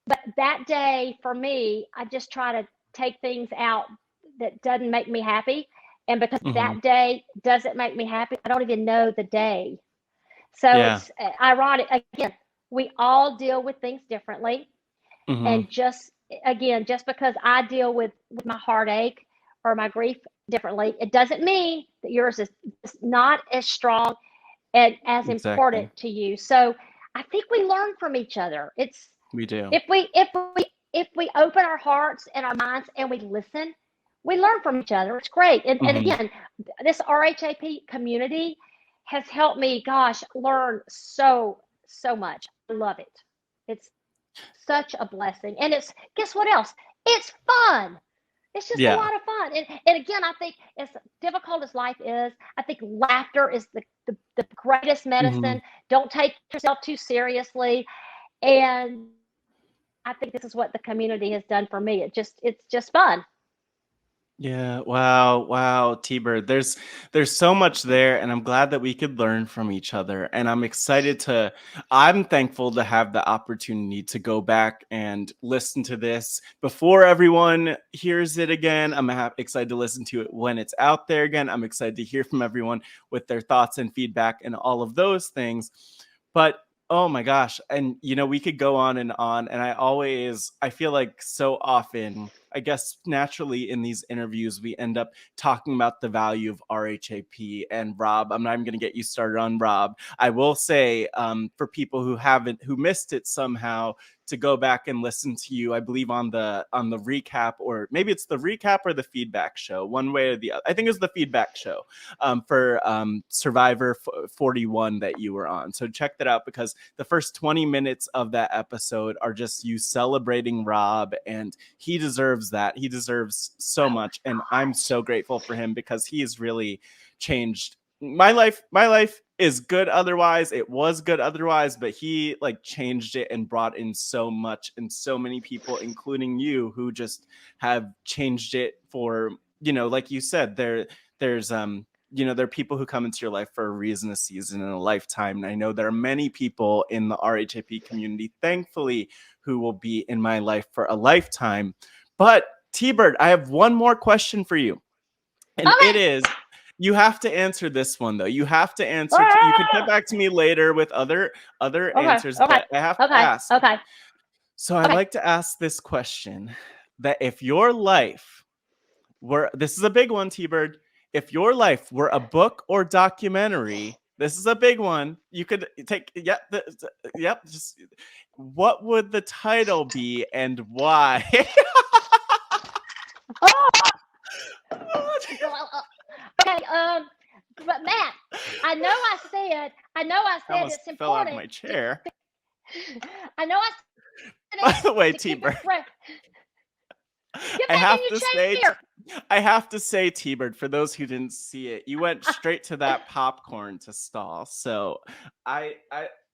But that day for me, I just try to take things out that doesn't make me happy. And because that day doesn't make me happy, I don't even know the day. So it's ironic. Again, we all deal with things differently. And just because I deal with my heartache or my grief differently, it doesn't mean that yours is not as strong and as important to you. So I think we learn from each other. We do. If we open our hearts and our minds and we listen, we learn from each other. It's great. And again, this RHAP community has helped me, learn so much. I love it. It's such a blessing. And guess what else? It's fun. It's just a lot of fun. And again, I think as difficult as life is, I think laughter is the greatest medicine. Don't take yourself too seriously. And I think this is what the community has done for me. It's just fun. Yeah. Wow. TBird. There's so much there, and I'm glad that we could learn from each other. And I'm thankful to have the opportunity to go back and listen to this before everyone hears it again. I'm excited to listen to it when it's out there again. I'm excited to hear from everyone with their thoughts and feedback and all of those things. But oh my gosh. And, we could go on. And I feel like so often, I guess naturally in these interviews, we end up talking about the value of RHAP. And Rob, I'm not even going to get you started on Rob. I will say for people who missed it somehow, to go back and listen to you, I believe on the recap, or maybe it's the recap or the feedback show, one way or the other. I think it was the feedback show for Survivor 41 that you were on. So check that out, because the first 20 minutes of that episode are just you celebrating Rob, and he deserves that. He deserves so much. And I'm so grateful for him, because he has really changed my life. My life is good otherwise. It was good otherwise, but he changed it and brought in so much, and so many people, including you, who just have changed it for, like you said, there's there are people who come into your life for a reason, a season, and a lifetime. And I know there are many people in the RHAP community, thankfully, who will be in my life for a lifetime. But TBird, I have one more question for you. And it is, you have to answer this one, though. You have to answer. You can get back to me later with other answers, but I have to ask. Okay. So I like to ask this question, that if your life were, this is a big one, TBird, if your life were a book or documentary, this is a big one. You could take, just what would the title be and why? Okay, but Matt, I know I said it's important. Fell out of my chair. I know I said. By the way, TBird, I have to say, TBird, for those who didn't see it, you went straight to that popcorn to stall. So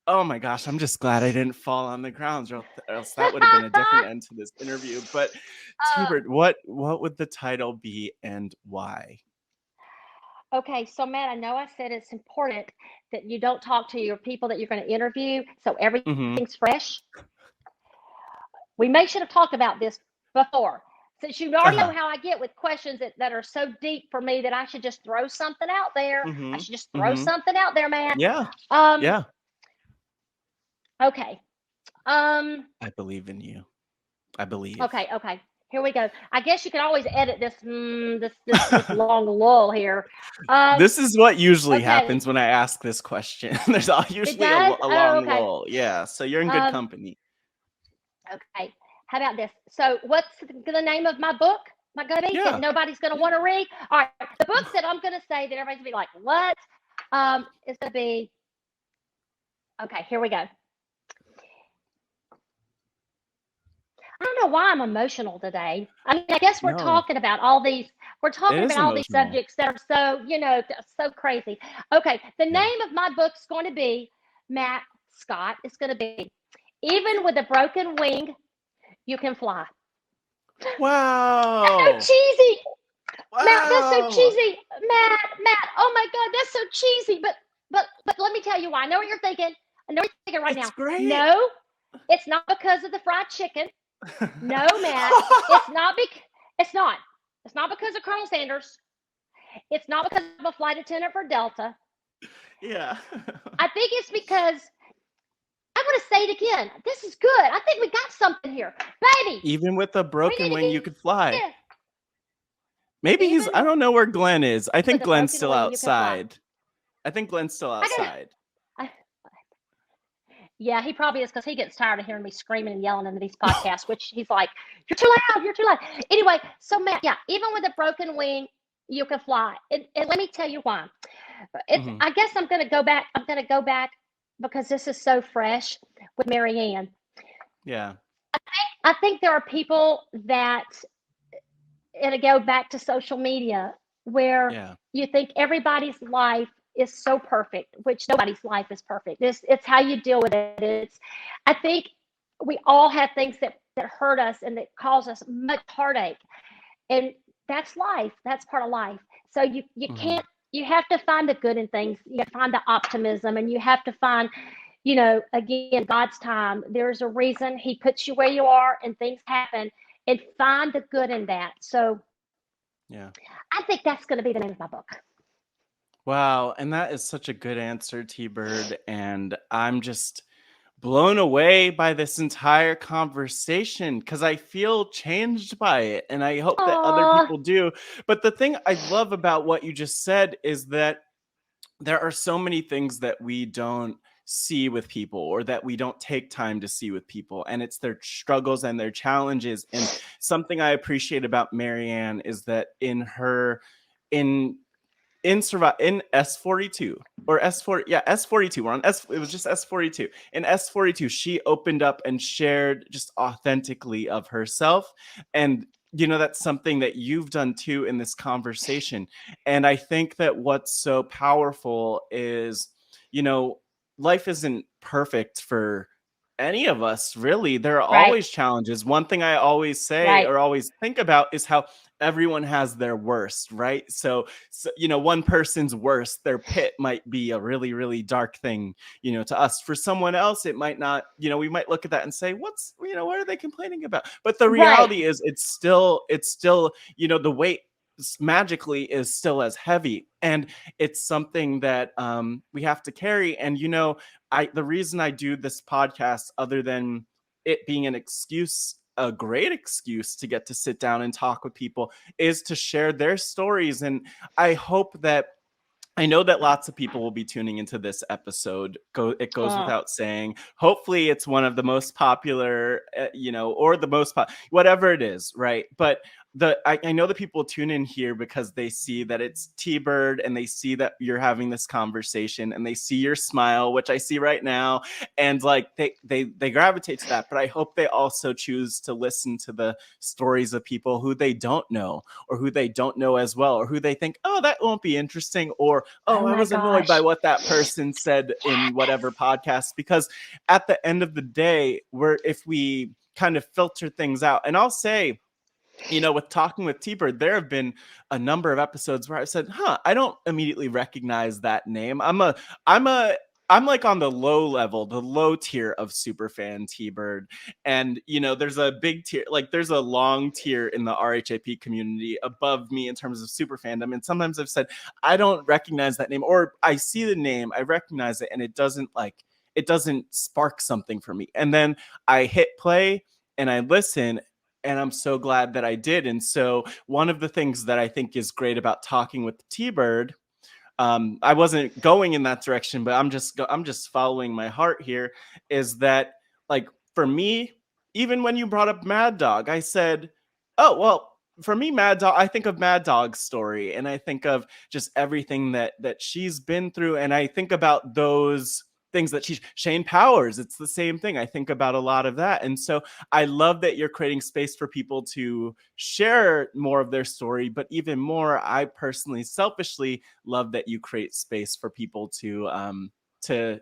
oh my gosh, I'm just glad I didn't fall on the ground, or else that would have been a different end to this interview. But TBird, what would the title be and why? Okay, so Matt, I know I said it's important that you don't talk to your people that you're going to interview, so everything's fresh. We should have talked about this before, since you already know how I get with questions that are so deep for me that I should just throw something out there. I should just throw something out there, man. Yeah. Okay. I believe in you. I believe. Okay. Here we go. I guess you can always edit this long lull here. This is what usually okay. happens when I ask this question. There's usually a long lull. Yeah, so you're in good company. Okay. How about this? So what's the name of my book? My gonna be that nobody's gonna want to read. All right. The book that I'm gonna say that everybody's gonna be like, what? Is gonna be okay, here we go. I don't know why I'm emotional today. I mean, I guess we're talking about all these. We're talking about all these subjects that are so, so crazy. Okay, the name of my book's going to be, Matt Scott. It's going to be, Even with a Broken Wing, You Can Fly. Wow. That's so cheesy. Wow. Matt, that's so cheesy. Matt. Oh my God, that's so cheesy. But let me tell you why. I know what you're thinking. I know what you're thinking right now. Great. No, it's not because of the fried chicken. No, Matt, it's not. It's not because of Colonel Sanders. It's not because I'm a flight attendant for Delta. Yeah. I think it's because I'm going to say it again. This is good. I think we got something here, baby. Even with a broken wing, you could fly. Maybe I don't know where Glenn is. I think Glenn's still outside. Yeah, he probably is, because he gets tired of hearing me screaming and yelling into these podcasts, which he's like, you're too loud. Anyway, so Matt, even with a broken wing, you can fly. And let me tell you why. I guess I'm going to go back. Because this is so fresh with Maryanne. Yeah. I think there are people that, it'll go back to social media, where you think everybody's life is so perfect, which nobody's life is perfect. It's how you deal with it. I think we all have things that hurt us and that cause us much heartache, and that's life. That's part of life. So you can't. You have to find the good in things. You have to find the optimism, and you have to find, again, God's time. There's a reason He puts you where you are, and things happen, and find the good in that. So, I think that's going to be the name of my book. Wow. And that is such a good answer, TBird. And I'm just blown away by this entire conversation, because I feel changed by it. And I hope that other people do. But the thing I love about what you just said is that there are so many things that we don't see with people, or that we don't take time to see with people, and it's their struggles and their challenges. And something I appreciate about Maryanne is that in S42 or S42, we're on it was just S42. In S42, she opened up and shared just authentically of herself. And that's something that you've done too in this conversation. And I think that what's so powerful is, life isn't perfect for any of us, really. There are always challenges. One thing I always say or always think about is how everyone has their worst, right? So one person's worst, their pit might be a really, really dark thing, to us. For someone else, it might not, we might look at that and say, what are they complaining about? But the reality is it's still, the weight magically is still as heavy, and it's something that we have to carry. And the reason I do this podcast, other than it being a great excuse to get to sit down and talk with people, is to share their stories. And I know that lots of people will be tuning into this episode. It goes without saying. Hopefully it's one of the most popular, or the most whatever it is, right? But I know that people tune in here because they see that it's TBird, and they see that you're having this conversation, and they see your smile, which I see right now, and like they gravitate to that. But I hope they also choose to listen to the stories of people who they don't know, or who they don't know as well, or who they think, oh, that won't be interesting, or I was annoyed by what that person said in whatever podcast. Because at the end of the day, if we kind of filter things out, and I'll say, with talking with TBird, there have been a number of episodes where I said, I don't immediately recognize that name. I'm like on the low tier of superfan TBird. And, there's a big tier, like there's a long tier in the RHAP community above me in terms of super fandom. And sometimes I've said, I don't recognize that name, or I see the name, I recognize it, and it doesn't spark something for me. And then I hit play and I listen, And I'm so glad that I did. And so one of the things that I think is great about talking with TBird, I wasn't going in that direction, but I'm just following my heart here, is that, like, for me, even when you brought up Mad Dog, I said, oh, well, for me, Mad Dog, I think of Mad Dog's story, and I think of just everything that she's been through, and I think about those things that Shane Powers, it's the same thing. I think about a lot of that. And so I love that you're creating space for people to share more of their story, but even more, I personally, selfishly love that you create space for people to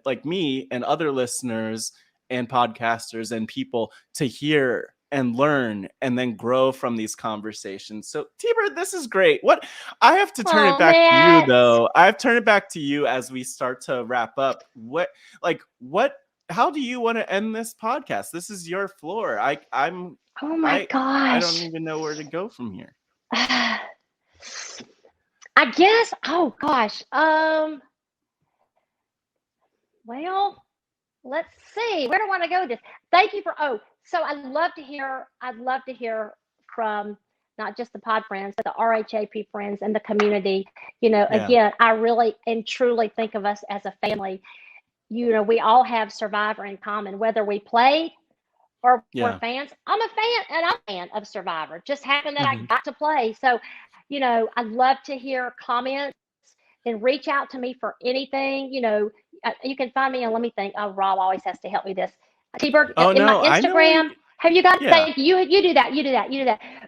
like me and other listeners and podcasters and people to hear and learn and then grow from these conversations. So TBird, this is great. What I have to turn it back to you though. I have to turn it back to you as we start to wrap up. How do you want to end this podcast? This is your floor. I'm oh my gosh. I don't even know where to go from here. I guess, oh gosh. Well, let's see. Where do I want to go with this? Thank you for so I'd love to hear from not just the pod friends, but the RHAP friends and the community. Again, I really and truly think of us as a family. We all have Survivor in common, whether we played or we're fans. I'm a fan, and I'm a fan of Survivor. Just happened that I got to play. So, I'd love to hear comments and reach out to me for anything. You can find me, and let me think. Oh, Rob always has to help me this. TBird, my Instagram. Have you got? Thank you. You do that.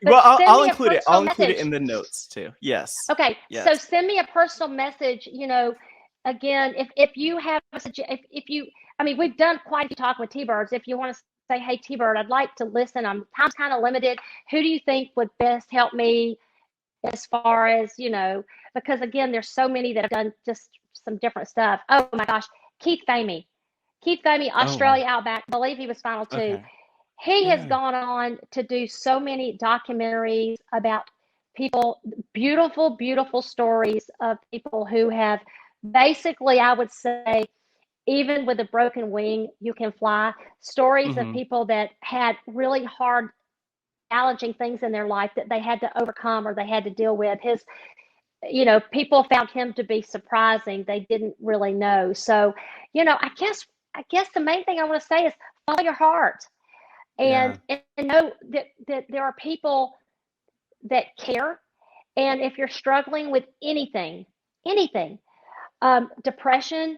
But well, I'll include it. I'll include it in the notes too. Yes. Okay. Yes. So send me a personal message. Again, if you have if you, we've done quite a few talk with T-Birds. If you want to say, hey, T-Bird, I'd like to listen. Time's kind of limited. Who do you think would best help me as far as, because again, there's so many that have done just some different stuff. Oh my gosh. Keith Famey, Australia Outback. I believe he was final two. Okay. He has gone on to do so many documentaries about people, beautiful, beautiful stories of people who have basically, I would say, even with a broken wing, you can fly. Stories of people that had really hard, challenging things in their life that they had to overcome or they had to deal with. People found him to be surprising. They didn't really know. So, I guess the main thing I want to say is follow your heart and know that there are people that care. And if you're struggling with anything, depression,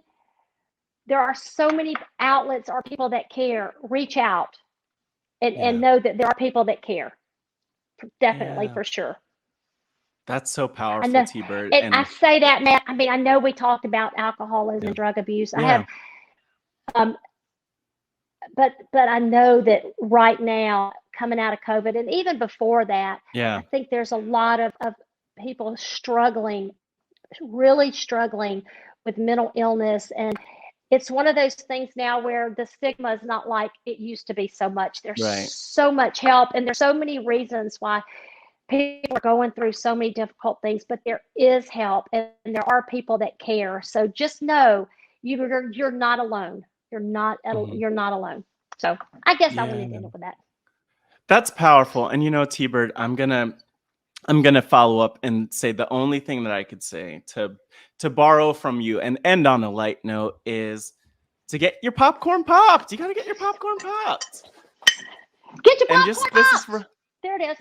there are so many outlets or people that care. Reach out and know that there are people that care. Definitely, for sure. That's so powerful, T-Bird. And I say that, Matt. I know we talked about alcoholism and drug abuse. I have, but I know that right now, coming out of COVID, and even before that, I think there's a lot of people really struggling with mental illness. And it's one of those things now where the stigma is not like it used to be so much. There's so much help, and there's so many reasons why people are going through so many difficult things, but there is help, and there are people that care. So just know you're not alone. You're not alone. So I guess I wanted to end up with that. That's powerful. And T-Bird, I'm gonna follow up and say the only thing that I could say to borrow from you and end on a light note is to get your popcorn popped. You gotta get your popcorn popped. Get your popcorn popped. There it is.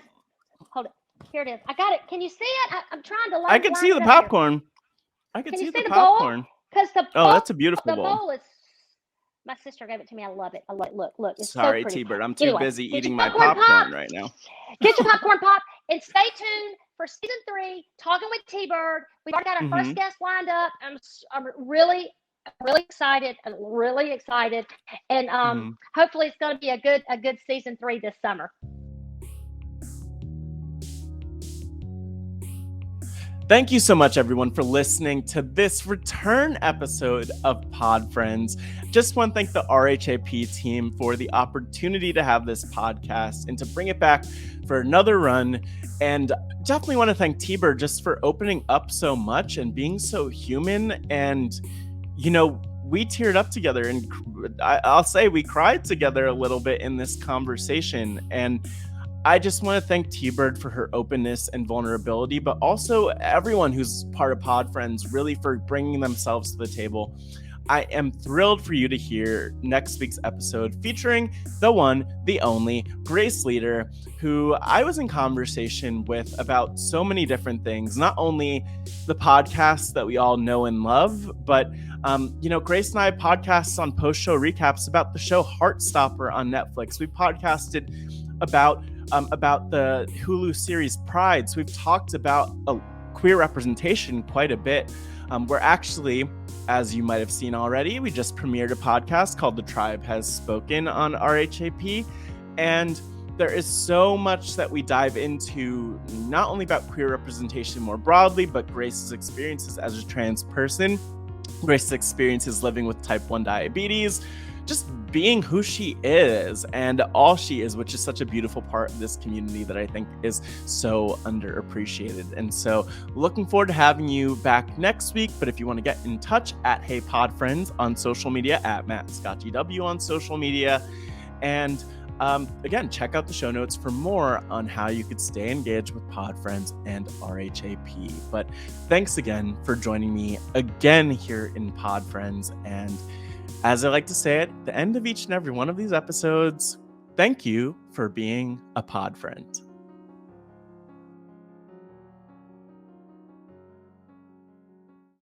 Hold it. Here it is. I got it. Can you see it? I'm trying to. I can see the popcorn. I can see the popcorn. Because the bowl, that's a beautiful bowl. The bowl is. My sister gave it to me. I love it. Look. It's sorry, so T-Bird. I'm too busy eating my popcorn right now. Get your popcorn pop and stay tuned for season 3. Talking with T-Bird. We've already got our first guest lined up. I'm really excited. And hopefully it's going to be a good season 3 this summer. Thank you so much, everyone, for listening to this return episode of Pod Friends. Just want to thank the RHAP team for the opportunity to have this podcast and to bring it back for another run. And definitely want to thank T-Bird just for opening up so much and being so human. And, we teared up together, and I'll say we cried together a little bit in this conversation. And I just want to thank TBird for her openness and vulnerability, but also everyone who's part of Pod Friends really for bringing themselves to the table. I am thrilled for you to hear next week's episode featuring the one, the only Grace Leader, who I was in conversation with about so many different things, not only the podcasts that we all know and love, but Grace and I podcasts on post-show recaps about the show Heartstopper on Netflix. We podcasted about the Hulu series Pride. So we've talked about queer representation quite a bit. We're actually, as you might have seen already, we just premiered a podcast called The Tribe Has Spoken on RHAP. And there is so much that we dive into, not only about queer representation more broadly, but Grace's experiences as a trans person, Grace's experiences living with type 1 diabetes, just being who she is and all she is, which is such a beautiful part of this community that I think is so underappreciated. And so looking forward to having you back next week. But if you want to get in touch at Hey Pod Friends on social media, at MattScottGW on social media. And again, check out the show notes for more on how you could stay engaged with Pod Friends and RHAP. But thanks again for joining me again here in Pod Friends. And as I like to say at the end of each and every one of these episodes, thank you for being a pod friend.